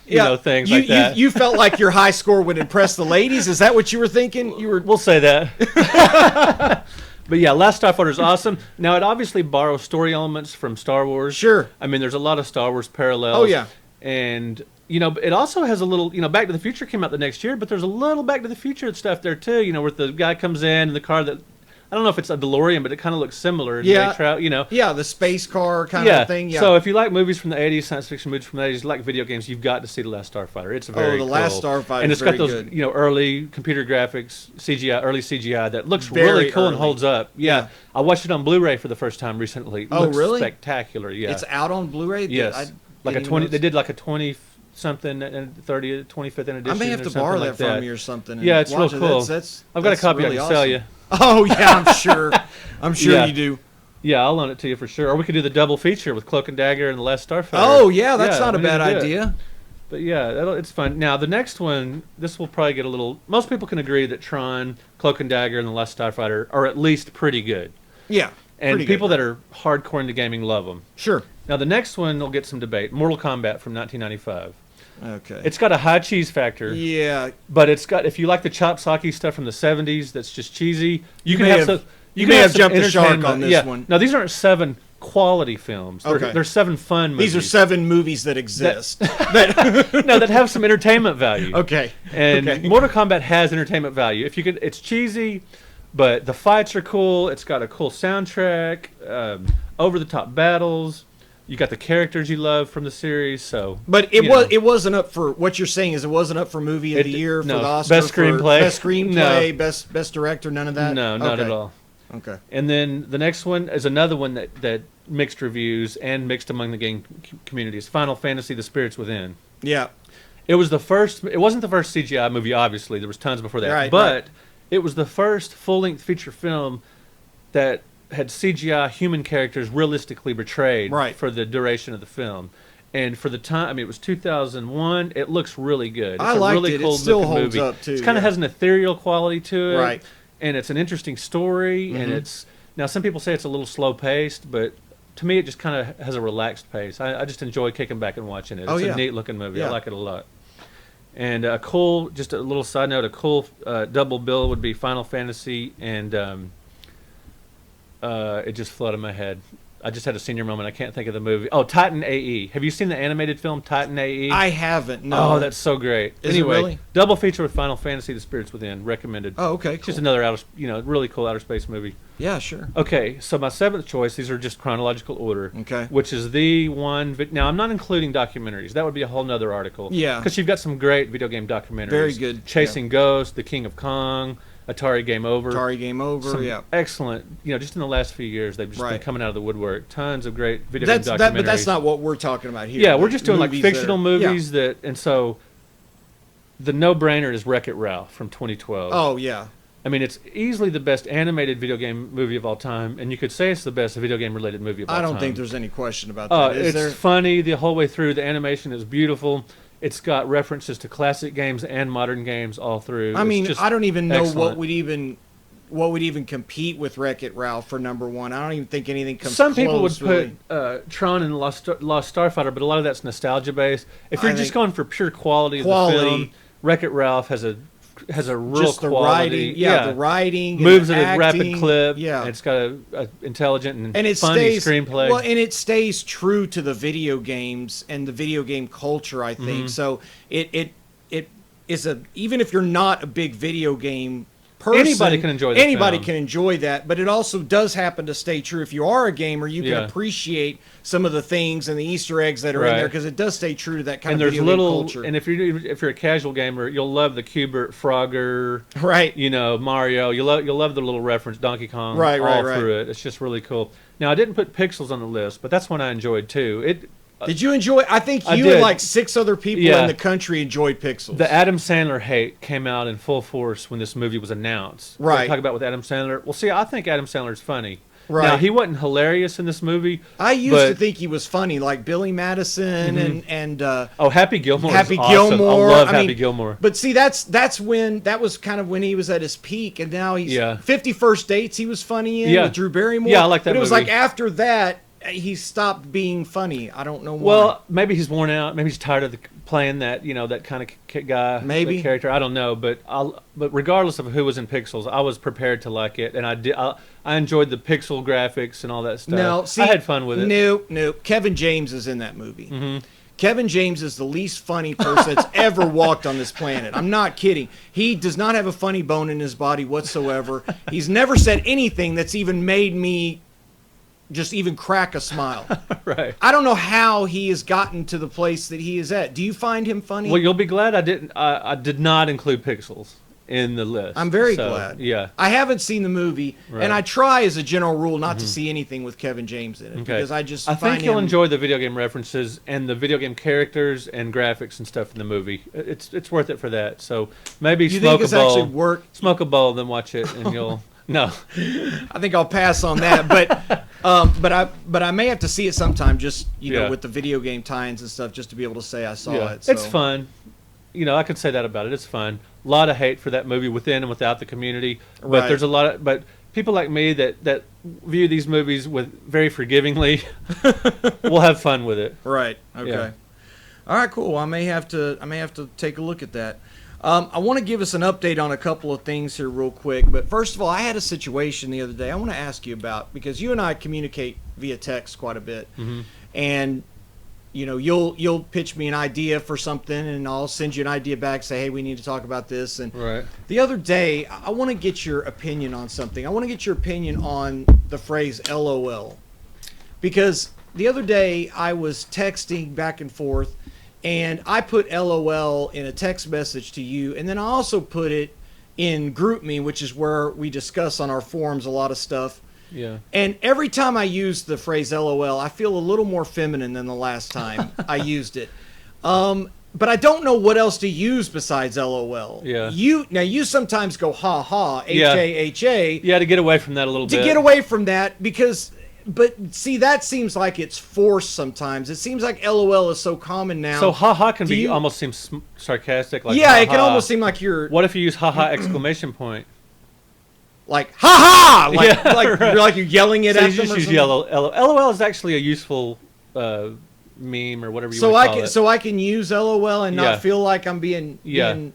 things like that. You felt like your high score would impress the ladies? Is that what you were thinking? We'll say that. But yeah, Last Starfighter is awesome. Now, it obviously borrows story elements from Star Wars. Sure. I mean, there's a lot of Star Wars parallels. Oh, yeah. And, it also has a little, Back to the Future came out the next year, but there's a little Back to the Future stuff there, too, where the guy comes in the car that, I don't know if it's a DeLorean, but it kind of looks similar. Yeah. Yeah, the space car kind of thing. Yeah. So if you like movies from the 80s, science fiction movies from the 80s, like video games, you've got to see The Last Starfighter. It's very cool. Last Starfighter and it's got those, good. Early computer graphics, early CGI that looks really cool and holds up. Yeah. I watched it on Blu-ray for the first time recently. It looks really? Spectacular. Yeah. It's out on Blu-ray. Yes. Like a 20. They did like a 20 something and 25th edition. I may have to borrow that from you or something. Yeah, it's real cool. I've got a copy really I can sell you. Oh yeah, I'm sure. I'm sure you do. Yeah, I'll loan it to you for sure. Or we could do the double feature with Cloak and Dagger and The Last Starfighter. Oh yeah, that's not a bad idea. But yeah, it's fun. Now the next one, this will probably get a little. Most people can agree that Tron, Cloak and Dagger, and The Last Starfighter are at least pretty good. Yeah, and people that are hardcore into gaming love them. Sure. Now the next one will get some debate. Mortal Kombat from 1995. Okay. It's got a high cheese factor. Yeah. But it's got, if you like the chop socky stuff from the 70s that's just cheesy, you may have jumped the shark on this one. Now these aren't 7 quality films. Okay. They're 7 fun movies. These are 7 movies that exist. That have some entertainment value. Okay. And Mortal Kombat has entertainment value. It's cheesy, but the fights are cool. It's got a cool soundtrack, over the top battles. You got the characters you love from the series, so. But it wasn't up for what you're saying is it wasn't up for movie of the year for the Oscar best screenplay, best director, none of that. No, not at all. Okay. And then the next one is another one that mixed reviews and mixed among the game communities. Final Fantasy: The Spirits Within. Yeah. It was the first. It wasn't the first CGI movie. Obviously, there was tons before that. But it was the first full-length feature film that had CGI human characters realistically portrayed for the duration of the film. And for the time, it was 2001. It looks really good. It's I liked really it. Cool It still looking holds movie. up, too. It kind of has an ethereal quality to it. Right. And it's an interesting story. And it's, now some people say it's a little slow paced, but to me it just kind of has a relaxed pace. I just enjoy kicking back and watching it. It's a neat looking movie. I like it a lot. And just a little side note, a cool double bill would be Final Fantasy and it just flooded my head. I just had a senior moment. I can't think of the movie. Oh, Titan AE. Have you seen the animated film Titan AE? I haven't. No. Oh, that's so great. Is it really? Double feature with Final Fantasy: The Spirits Within. Recommended. Oh, okay. It's just another really cool outer space movie. Yeah, sure. Okay, so my 7th choice. These are just chronological order. Okay. Which is the one. Now I'm not including documentaries. That would be a whole nother article. Yeah. Because you've got some great video game documentaries. Very good. Chasing Ghosts, The King of Kong, Atari Game Over. Atari Game Over, some excellent, just in the last few years, they've just been coming out of the woodwork. Tons of great video game documentaries. But that's not what we're talking about here. Yeah, we're just doing like fictional movies and so the no-brainer is Wreck-It Ralph from 2012. Oh, yeah. I mean, it's easily the best animated video game movie of all time, and you could say it's the best video game-related movie of all time. I don't think there's any question about that. It's funny the whole way through. The animation is beautiful. It's got references to classic games and modern games all through. I mean, I don't even know excellent. what would even compete with Wreck-It Ralph for number 1. I don't even think anything comes Some close. People would really. put Tron and Lost Starfighter, but a lot of that's nostalgia based. If you're just going for pure quality of the film, Wreck-It Ralph has a real just the quality. writing, the writing, moves and at a rapid clip. Yeah, and it's got a intelligent and it funny stays, screenplay. Well, and it stays true to the video games and the video game culture. I think so. It is even if you're not a big video game person, anybody can enjoy that. Anybody can enjoy that, but it also does happen to stay true. If you are a gamer, you can appreciate some of the things and the Easter eggs that are in there because it does stay true to that kind of video game culture. And if you're a casual gamer, you'll love the Q*bert, Frogger, Mario. You'll love the little reference Donkey Kong through it. It's just really cool. Now I didn't put Pixels on the list, but that's one I enjoyed too. Did you enjoy? I think I you did. and like 6 other people Yeah. in the country enjoyed Pixels. The Adam Sandler hate came out in full force when this movie was announced. Right. Talk about with Adam Sandler. Well, see, I think Adam Sandler's funny. Right. Now, he wasn't hilarious in this movie. I used but- to think he was funny, like Billy Madison and Oh, Happy Gilmore. Happy is awesome. Gilmore. I love I Happy mean, Gilmore. But see, that was kind of when he was at his peak, and now he's 51st Dates. He was funny in with Drew Barrymore. Yeah, I like that But it was movie. like after that, he stopped being funny. I don't know why. Well, maybe he's worn out. Maybe he's tired of playing that, that kind of guy, Maybe. that character. I don't know, but regardless of who was in Pixels, I was prepared to like it, and I enjoyed the pixel graphics and all that stuff. No, see, I had fun with it. Nope. Kevin James is in that movie. Kevin James is the least funny person that's ever walked on this planet. I'm not kidding. He does not have a funny bone in his body whatsoever. He's never said anything that's even made me just even crack a smile. Right. I don't know how he has gotten to the place that he is at. Do you find him funny? Well, you'll be glad I didn't. I did not include Pixels in the list. I'm very So, glad. Yeah. I haven't seen the movie, Right. and I try as a general rule not to see anything with Kevin James in it because I I find think you'll him, enjoy the video game references and the video game characters and graphics and stuff in the movie. It's worth it for that. So maybe You smoke think it's a bowl. actually work? Smoke a bowl, then watch it, and you'll. No. I think I'll pass on that, but I may have to see it sometime, just Yeah. with the video game tie-ins and stuff, just to be able to say I saw Yeah. it. So. It's fun. I could say that about it. It's fun. A lot of hate for that movie within and without the community, but Right. there's a lot of people like me that view these movies with very forgivingly. We'll have fun with it. Right. Okay. Yeah. All right. Cool. I may have to take a look at that. I want to give us an update on a couple of things here real quick. But first of all, I had a situation the other day I want to ask you about because you and I communicate via text quite a bit, and you'll pitch me an idea for something, and I'll send you an idea back, say, hey, we need to talk about this. And Right. the other day, I want to get your opinion on something. I want to get your opinion on the phrase LOL, because the other day I was texting back and forth, and I put LOL in a text message to you, and then I also put it in GroupMe, which is where we discuss on our forums a lot of stuff. Yeah. And every time I use the phrase LOL, I feel a little more feminine than the last time I used it. But I don't know what else to use besides LOL. Yeah. You sometimes go ha ha, HAHA. Yeah, to get away from that a little bit. To get away from that but see, that seems like it's forced sometimes. It seems like LOL is so common now. So ha-ha can almost seem sarcastic. Like yeah, ha-ha. it can almost seem like you're What if you use ha-ha exclamation point? like ha ha, like Yeah, right. you're yelling it So at you them. just or use something? yellow. LOL is actually a useful meme or whatever you So want to call it. so I can use LOL and Yeah. not feel like I'm being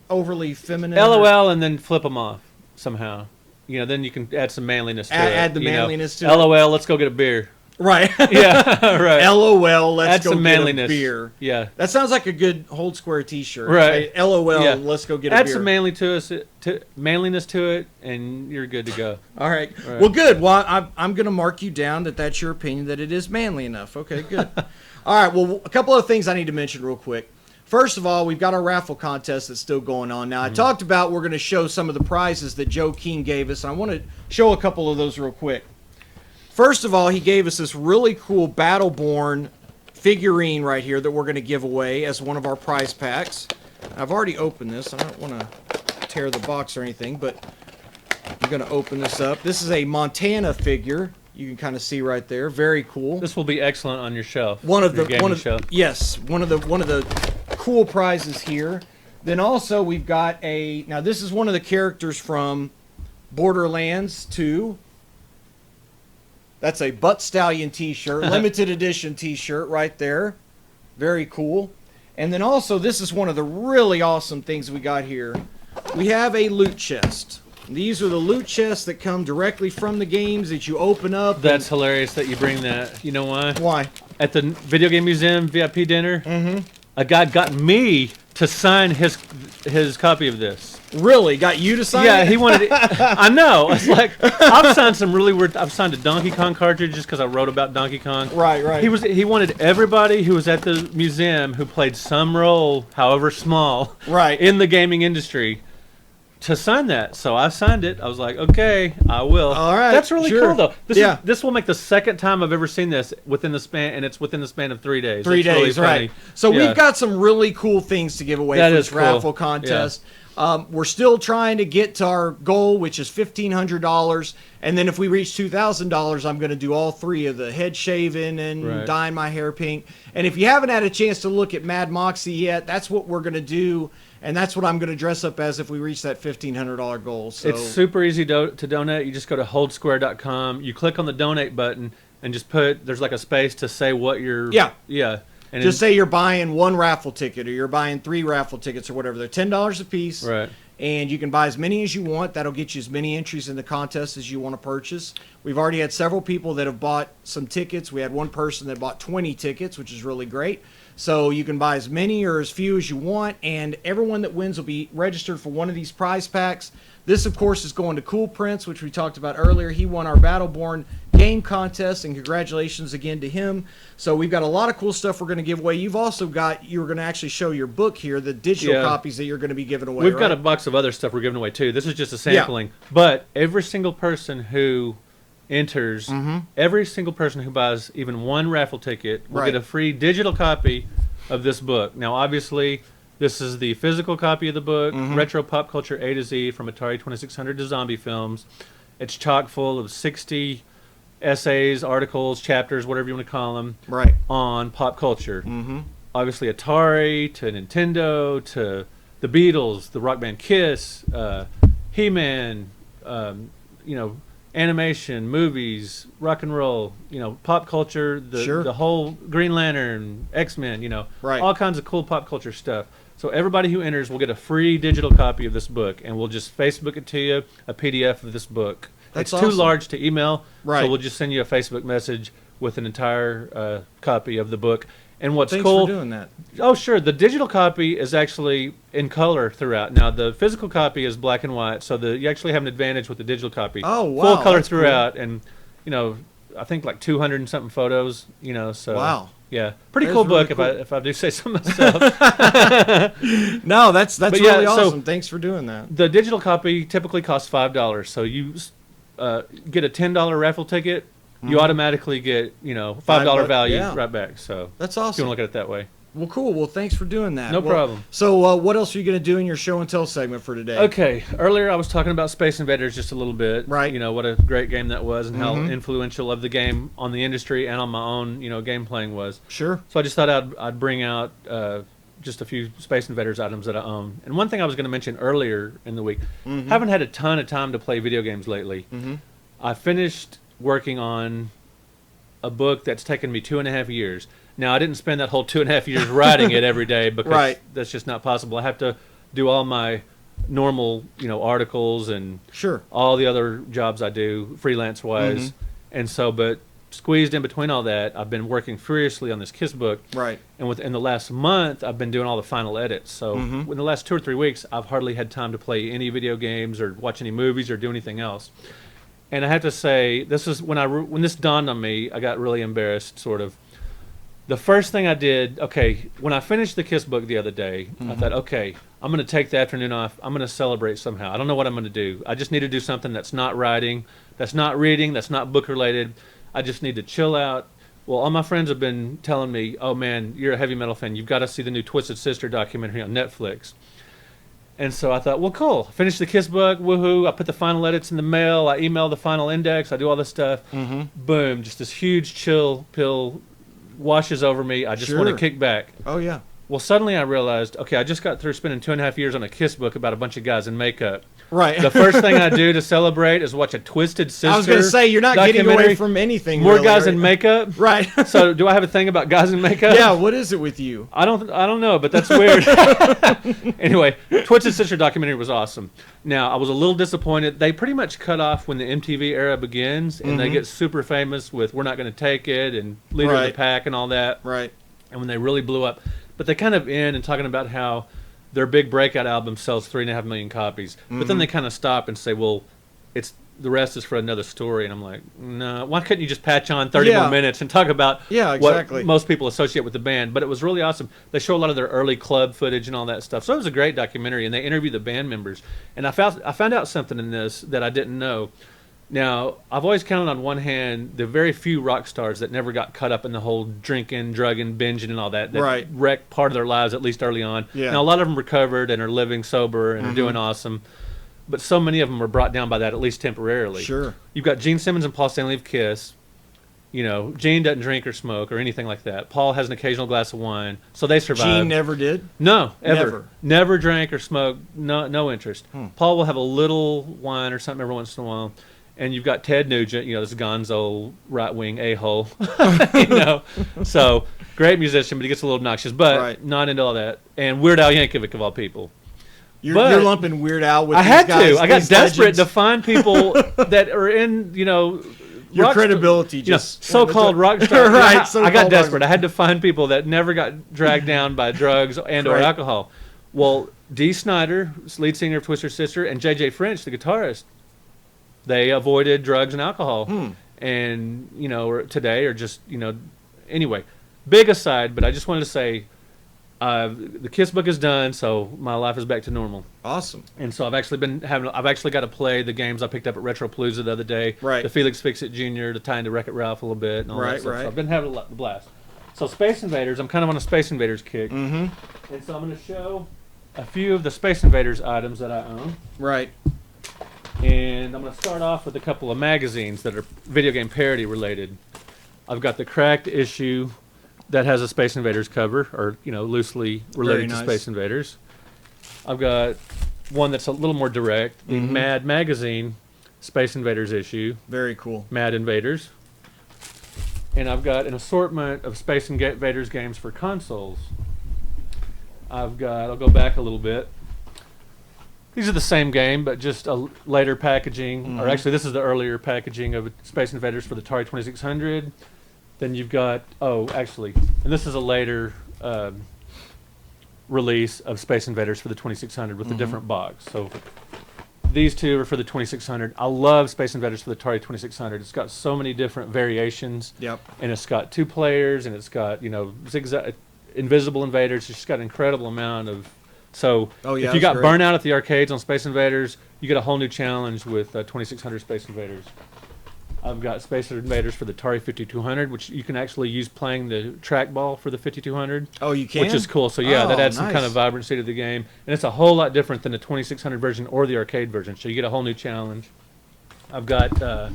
overly feminine. or- LOL and then flip them off somehow. Then you can add some manliness to it. Add the manliness to it. LOL, let's go get a beer. Right. Yeah, right. LOL, let's Add go some get manliness. a beer. Yeah. That sounds like a good HoldSquare T-shirt. Right. Say, LOL, Yeah. let's go get a Add beer. some manliness to it, and you're good to go. All right. Right. Well, good. Well, I'm going to mark you down that's your opinion that it is manly enough. Okay, good. All right. Well, a couple of things I need to mention real quick. First of all, we've got our raffle contest that's still going on. Now, I talked about we're going to show some of the prizes that Joe King gave us, and I want to show a couple of those real quick. First of all, he gave us this really cool Battleborn figurine right here that we're going to give away as one of our prize packs. I've already opened this. I don't want to tear the box or anything, but I'm going to open this up. This is a Montana figure. You can kind of see right there. Very cool. This will be excellent on your shelf. One of your the gaming shelf. yes, one of the cool prizes here. Then also we've got now this is one of the characters from Borderlands 2. That's a Butt Stallion t-shirt, limited edition t-shirt right there. Very cool. And then also this is one of the really awesome things we got here. We have a loot chest. These are the loot chests that come directly from the games that you open up. That's hilarious that you bring that. You know why? Why? At the Video Game Museum VIP dinner, a guy got me to sign his copy of this. Really? Got you to sign Yeah, it? he wanted it. I know. It's like, I've signed some really weird. I've signed a Donkey Kong cartridge just because I wrote about Donkey Kong. Right. He wanted everybody who was at the museum who played some role, however small, Right. in the gaming industry, to sign that. So I signed it. I was like, okay, I will. All right, That's really sure. cool, though. Yeah. This will make the second time I've ever seen this within the span, and it's within the span of 3 days. 3 That's really days, funny. right? So Yeah. we've got some really cool things to give away That for is this cool. raffle contest. We're still trying to get to our goal, which is $1,500. And then if we reach $2,000, I'm going to do all 3 of the head shaving and Right. dyeing my hair pink. And if you haven't had a chance to look at Mad Moxie yet, that's what we're going to do. And that's what I'm going to dress up as if we reach that $1,500 goal. So It's super easy to donate. You just go to HoldSquare.com. You click on the donate button and just there's like a space to say what you're... Yeah. And just say you're buying 1 raffle ticket or you're buying 3 raffle tickets or whatever. They're $10 a piece. Right. And you can buy as many as you want. That'll get you as many entries in the contest as you want to purchase. We've already had several people that have bought some tickets. We had one person that bought 20 tickets, which is really great. So you can buy as many or as few as you want, and everyone that wins will be registered for one of these prize packs. This, of course, is going to Cool Prince, which we talked about earlier. He won our Battleborn game contest, and congratulations again to him. So we've got a lot of cool stuff we're going to give away. You've also got, you're going to actually show your book here, the digital copies that you're going to be giving away. We've got a box of other stuff we're giving away, too. This is just a sampling. But every single person who enters, every single person who buys even 1 raffle ticket will get a free digital copy of this book. Now, obviously, this is the physical copy of the book, Retro Pop Culture A to Z, from Atari 2600 to zombie films. It's chock full of 60 essays, articles, chapters, whatever you want to call them, on pop culture. Obviously, Atari to Nintendo to the Beatles, the rock band Kiss, He-Man, animation, movies, rock and roll, pop culture, the whole Green Lantern, X-Men, all kinds of cool pop culture stuff. So everybody who enters will get a free digital copy of this book, and we'll just Facebook it to you, a PDF of this book. That's It's too awesome. large to email, so we'll just send you a Facebook message with an entire copy of the book. And what's Thanks cool... for doing that. Oh, sure. The digital copy is actually in color throughout. Now, the physical copy is black and white, so you actually have an advantage with the digital copy. Oh, wow. Full color That's throughout, and, I think like 200 and something photos, so... Wow. Yeah. Pretty That cool is really book, cool. if I do say so myself. No, that's But really yeah, so- awesome. Thanks for doing that. The digital copy typically costs $5, so you get a $10 raffle ticket, you automatically get, $5 $5, value yeah. right back. So That's if you awesome. want to look at it that way. Well, cool. Well, thanks for doing that. No Well, problem. So what else are you going to do in your show and tell segment for today? Okay, earlier I was talking about Space Invaders just a little bit. Right. What a great game that was and how influential of the game on the industry and on my own, game playing was. Sure. So I just thought I'd bring out just a few Space Invaders items that I own. And one thing I was going to mention earlier in the week, haven't had a ton of time to play video games lately. I finished working on a book that's taken me 2.5 years. Now, I didn't spend that whole 2.5 years writing it every day because that's just not possible. I have to do all my normal, articles and all the other jobs I do freelance-wise. And so, but squeezed in between all that, I've been working furiously on this KISS book. Right. And within the last month, I've been doing all the final edits. So in the last 2 or 3 weeks, I've hardly had time to play any video games or watch any movies or do anything else. And I have to say, this is when this dawned on me, I got really embarrassed, sort of. The first thing I did, when I finished the KISS book the other day, I thought, okay, I'm going to take the afternoon off. I'm going to celebrate somehow. I don't know what I'm going to do. I just need to do something that's not writing, that's not reading, that's not book related. I just need to chill out. Well, all my friends have been telling me, oh man, you're a heavy metal fan. You've got to see the new Twisted Sister documentary on Netflix. And so I thought, well, cool. Finish the KISS book, woohoo. I put the final edits in the mail. I email the final index. I do all this stuff. Boom, just this huge chill pill washes over me. I just want to kick back. Oh, yeah. Well, suddenly I realized, okay, I just got through spending 2.5 years on a KISS book about a bunch of guys in makeup. Right. The first thing I do to celebrate is watch a Twisted Sister I was going to say, you're not getting away from anything. More really, guys right? in makeup. Right. So do I have a thing about guys in makeup? Yeah, what is it with you? I don't know, but that's weird. Anyway, Twisted Sister documentary was awesome. Now, I was a little disappointed. They pretty much cut off when the MTV era begins, and they get super famous with We're Not Going to Take It and Leader of the Pack and all that. Right. And when they really blew up. But they kind of end and talking about how their big breakout album sells 3.5 million copies. But then they kind of stop and say, well, it's the rest is for another story. And I'm like, no, why couldn't you just patch on 30 Yeah. more minutes and talk about Yeah, exactly. what most people associate with the band? But it was really awesome. They show a lot of their early club footage and all that stuff. So it was a great documentary, and they interview the band members. And I found out something in this that I didn't know. Now, I've always counted on one hand the very few rock stars that never got caught up in the whole drinking, drugging, binging, and all that Right. wrecked part of their lives, at least early on. Yeah. Now, a lot of them recovered and are living sober and are doing awesome. But so many of them were brought down by that, at least temporarily. Sure. You've got Gene Simmons and Paul Stanley of Kiss. You know, Gene doesn't drink or smoke or anything like that. Paul has an occasional glass of wine, so they survive. Gene never did? No, ever. Never. Never drank or smoked. No interest. Paul will have a little wine or something every once in a while. And you've got Ted Nugent, you know, this gonzo right-wing a-hole. You know, so great musician, but he gets a little obnoxious, but Right. not into all that. And Weird Al Yankovic, of all people. You're lumping Weird Al with I these had guys, to. I got these desperate legends. to find people that are in, you know, Your rock- credibility you know, just so-called rock stars. Right, I so-called got rock desperate. I had to find people that never got dragged down by drugs and or Right. alcohol. Well, Dee Snider, lead singer of Twisted Sister, and J.J. French, the guitarist, they avoided drugs and alcohol. And, you know, today are just, you know, anyway, big aside, but I just wanted to say the Kiss book is done, so my life is back to normal. Awesome. And so I've actually got to play the games I picked up at Retropalooza the other day. Right. The Felix Fix-It Jr., to tie into Wreck-It Ralph a little bit and all that Right, stuff. right. So I've been having a blast. So Space Invaders, I'm kind of on a Space Invaders kick. Mm-hmm. And so I'm going to show a few of the Space Invaders items that I own. Right. And I'm going to start off with a couple of magazines that are video game parody related. I've got the Cracked issue that has a Space Invaders cover, or, you know, loosely related to nice. Space Invaders. I've got one that's a little more direct, the Mad Magazine Space Invaders issue, Very cool. Mad Invaders. And I've got an assortment of Space Invaders games for consoles. I'll go back a little bit. These are the same game, but just a later packaging. Or actually, this is the earlier packaging of Space Invaders for the Atari 2600. Then you've got, and this is a later release of Space Invaders for the 2600 with a different box. So these two are for the 2600. I love Space Invaders for the Atari 2600. It's got so many different variations. Yep. And it's got 2 players, and it's got, you know, zigzag, invisible invaders. It's just got an incredible amount of. So Oh, yeah, if you that's got great. burnout at the arcades on Space Invaders, you get a whole new challenge with 2600 Space Invaders. I've got Space Invaders for the Atari 5200, which you can actually use playing the trackball for the 5200. Oh, you can? Which is cool. So yeah, that Oh, adds some kind nice. of vibrancy to the game, and it's a whole lot different than the 2600 version or the arcade version. So you get a whole new challenge. I've got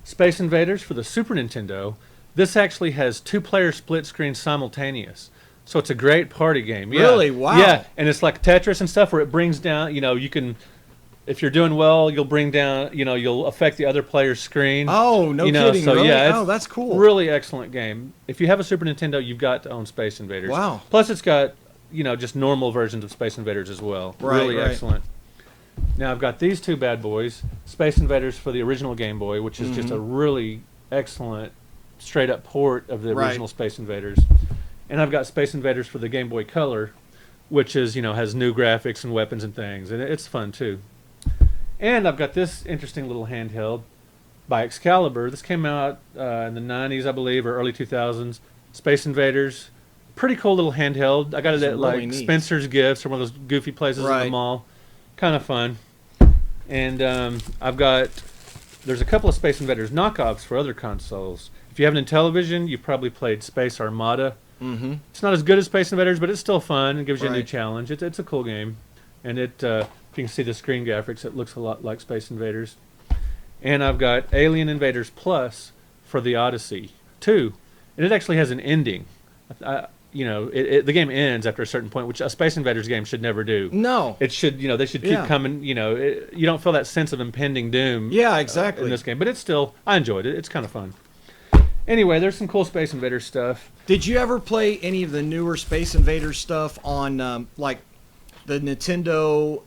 Space Invaders for the Super Nintendo. This actually has 2-player split screen simultaneous. So it's a great party game. Yeah. Really? Wow. Yeah, and it's like Tetris and stuff where it brings down, you know, you can, if you're doing well, you'll bring down, you know, you'll affect the other player's screen. Oh, no You know, kidding. so really? yeah, Oh, it's that's cool. Really excellent game. If you have a Super Nintendo, you've got to own Space Invaders. Wow. Plus it's got, you know, just normal versions of Space Invaders as well. Right, really right. excellent. Now I've got these 2 bad boys, Space Invaders for the original Game Boy, which is just a really excellent straight up port of the Right. original Space Invaders. And I've got Space Invaders for the Game Boy Color, which is, you know, has new graphics and weapons and things, and it's fun too. And I've got this interesting little handheld by Excalibur. This came out in the 90s, I believe, or early 2000s. Space Invaders. Pretty cool little handheld. I got it That's at really like neat. Spencer's Gifts or one of those goofy places in Right. the mall. Kind of fun. And there's a couple of Space Invaders knockoffs for other consoles. If you have an Intellivision, you've probably played Space Armada. Mm-hmm. It's not as good as Space Invaders, but it's still fun. It gives you a new Right. challenge. It's a cool game. And if you can see the screen graphics, it looks a lot like Space Invaders. And I've got Alien Invaders Plus for the Odyssey 2. And it actually has an ending. You know, the game ends after a certain point, which a Space Invaders game should never do. No. It should, you know, they should keep Yeah. coming, you know, you don't feel that sense of impending doom Yeah, exactly. in this game. But it's still, I enjoyed it. It's kind of fun. Anyway, there's some cool Space Invaders stuff. Did you ever play any of the newer Space Invaders stuff on, like, the Nintendo,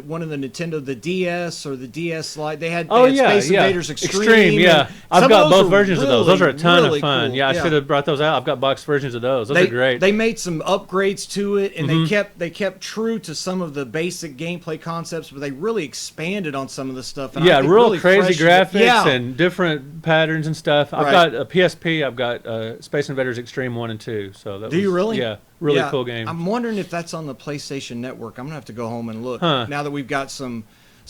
one of the Nintendo, the DS or the DS Lite? They had Space Invaders Extreme. yeah. I've got both versions really, of those. Those are a ton really of fun. cool. Yeah, I should have brought those out. I've got boxed versions of those. Those are great. They made some upgrades to it, and they kept true to some of the basic gameplay concepts, but they really expanded on some of the stuff. And I think real really crazy graphics Yeah. and different patterns and stuff. I've got a PSP. I've got Space Invaders Extreme 1 and 2. So that Do you really? Yeah, really cool game. I'm wondering if that's on the PlayStation Network. I'm gonna have to go home and look now that we've got some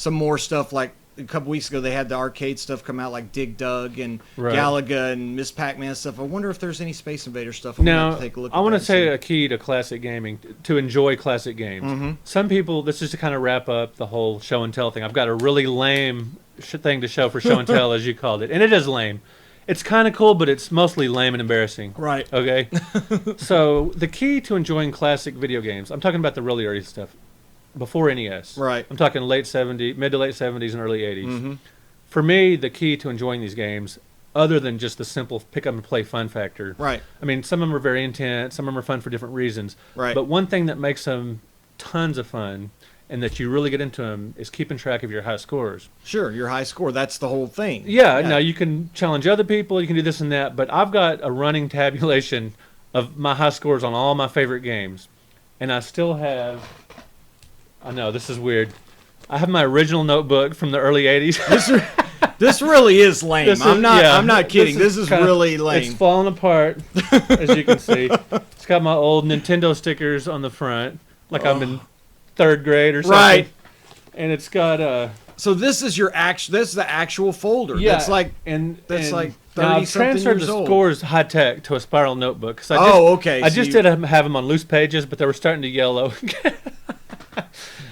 more stuff. Like a couple weeks ago, they had the arcade stuff come out, like Dig Dug and Galaga and Miss Pac-Man stuff. I wonder if there's any Space Invader stuff. I'm gonna have to take a look. I want to say a key to classic gaming, to enjoy classic games. Some people, this is to kind of wrap up the whole show and tell thing. I've got a really lame thing to show for show and tell, as you called it, and it is lame. It's kind of cool, but it's mostly lame and embarrassing. Right. Okay. So the key to enjoying classic video games, I'm talking about the really early stuff, before NES. Right. I'm talking mid to late 70s and early 80s. For me, the key to enjoying these games, other than just the simple pick up and play fun factor. Right. I mean, some of them are very intense. Some of them are fun for different reasons. Right. But one thing that makes them tons of fun, and that you really get into them, is keeping track of your high scores. Sure, your high score. That's the whole thing. Yeah. Now you can challenge other people. You can do this and that. But I've got a running tabulation of my high scores on all my favorite games, and I still have. I know this is weird. I have my original notebook from the early '80s. This really is lame. I'm not kidding. This is really lame. It's falling apart, as you can see. It's got my old Nintendo stickers on the front, like I'm in third grade or something. Right. And it's got So this is this is the actual folder. Yeah. That's like and like 30 now I've something transferred years the old. scores high tech to a spiral notebook. Okay. I just did have them on loose pages, but they were starting to yellow.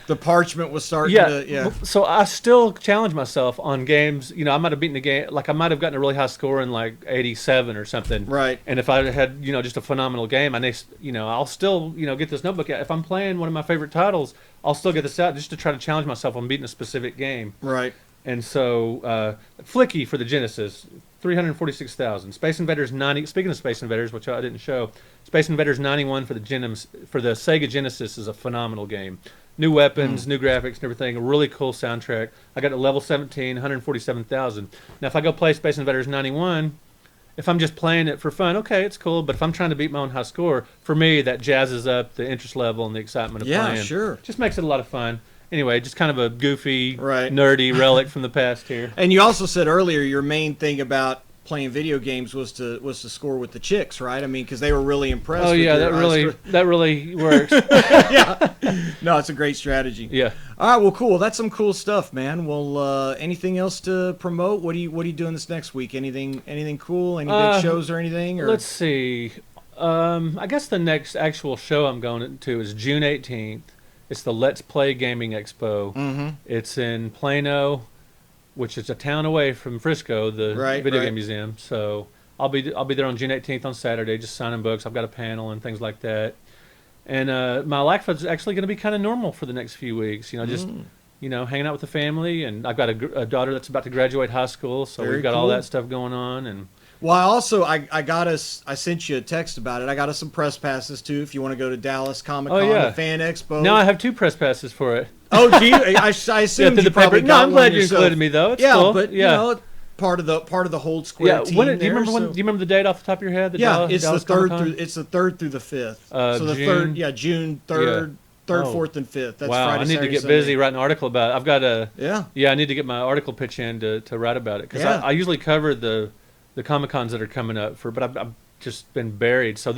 The parchment was starting Yeah. So I still challenge myself on games. You know, I might have beaten the game. Like I might have gotten a really high score in like 87 or something. Right. And if I had, just a phenomenal game, I'll still, get this notebook out. If I'm playing one of my favorite titles, I'll still get this out just to try to challenge myself on beating a specific game. Right. And so, Flicky for the Genesis, 346,000. Space Invaders 90. Speaking of Space Invaders, which I didn't show, Space Invaders 91 for the Sega Genesis is a phenomenal game. New weapons, new graphics, and everything. A really cool soundtrack. I got to level 17, 147,000. Now, if I go play Space Invaders 91, if I'm just playing it for fun, okay, it's cool. But if I'm trying to beat my own high score, for me, that jazzes up the interest level and the excitement of playing. Yeah, sure. Just makes it a lot of fun. Anyway, just kind of a goofy, Right. nerdy relic from the past here. And you also said earlier your main thing about playing video games was to score with the chicks, right? I mean, because they were really impressed. Oh with yeah, your that really works. Yeah. No, it's a great strategy. Yeah. All right. Well, cool. That's some cool stuff, man. Well, anything else to promote? What are you doing this next week? Anything cool? Any big shows or anything? Or? Let's see. I guess the next actual show I'm going to is June 18th. It's the Let's Play Gaming Expo. Mm-hmm. It's in Plano, which is a town away from Frisco, the Video Game Museum. So I'll be there on June 18th on Saturday, just signing books. I've got a panel and things like that. And my life is actually going to be kind of normal for the next few weeks. Just hanging out with the family. And I've got a daughter that's about to graduate high school, so we've got all that stuff going on. And well, I sent you a text about it. I got us some press passes too if you want to go to Dallas Comic Con, the Fan Expo. Now I have 2 press passes for it. Oh, do you? I assumed you probably got No, I'm glad one you yourself. included me though. It's cool. But part of the HoldSquare team. Do you remember the date off the top of your head? It's the third through the 5th. So the June? June 3rd, 4th, and 5th. That's wow, Friday, I need Saturday, to get Sunday. busy writing an article about it. I've got I need to get my article pitch in to write about it because Yeah. I usually cover the Comic Cons that are coming up but I've just been buried. So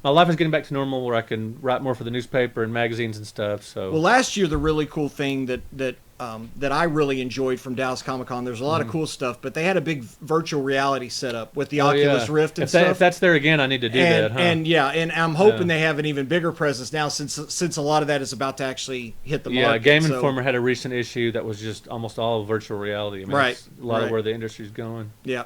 my life is getting back to normal where I can write more for the newspaper and magazines and stuff. So well, last year the really cool thing that I really enjoyed from Dallas Comic Con, there's a lot of cool stuff, but they had a big virtual reality setup with the Oculus Rift and stuff. If that's there again, I need to do that. Huh? And I'm hoping they have an even bigger presence now since a lot of that is about to actually hit the market. Yeah, Game Informer had a recent issue that was just almost all virtual reality. I mean, that's a lot of where the industry's going. Yeah.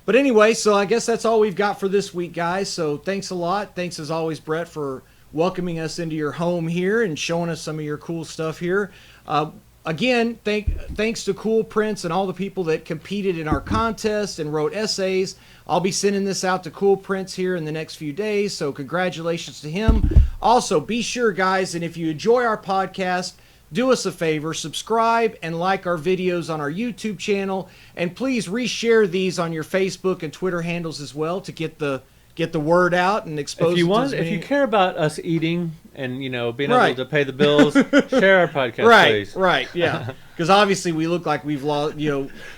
But anyway, so I guess that's all we've got for this week, guys. So thanks a lot. Thanks as always, Brett, for welcoming us into your home here and showing us some of your cool stuff here. Again, thanks to Cool Prince and all the people that competed in our contest and wrote essays. I'll be sending this out to Cool Prince here in the next few days, so congratulations to him. Also, be sure, guys, and if you enjoy our podcast, do us a favor, subscribe and like our videos on our YouTube channel, and please reshare these on your Facebook and Twitter handles as well to get the word out and expose. If you care about us eating and being able to pay the bills, share our podcast, please. Right, yeah, because obviously we look like we've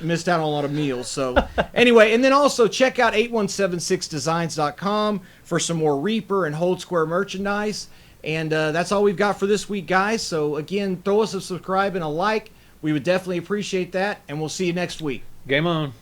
missed out on a lot of meals. So anyway, and then also check out 8176designs.com for some more Reaper and HoldSquare merchandise. And that's all we've got for this week, guys. So again, throw us a subscribe and a like. We would definitely appreciate that, and we'll see you next week. Game on.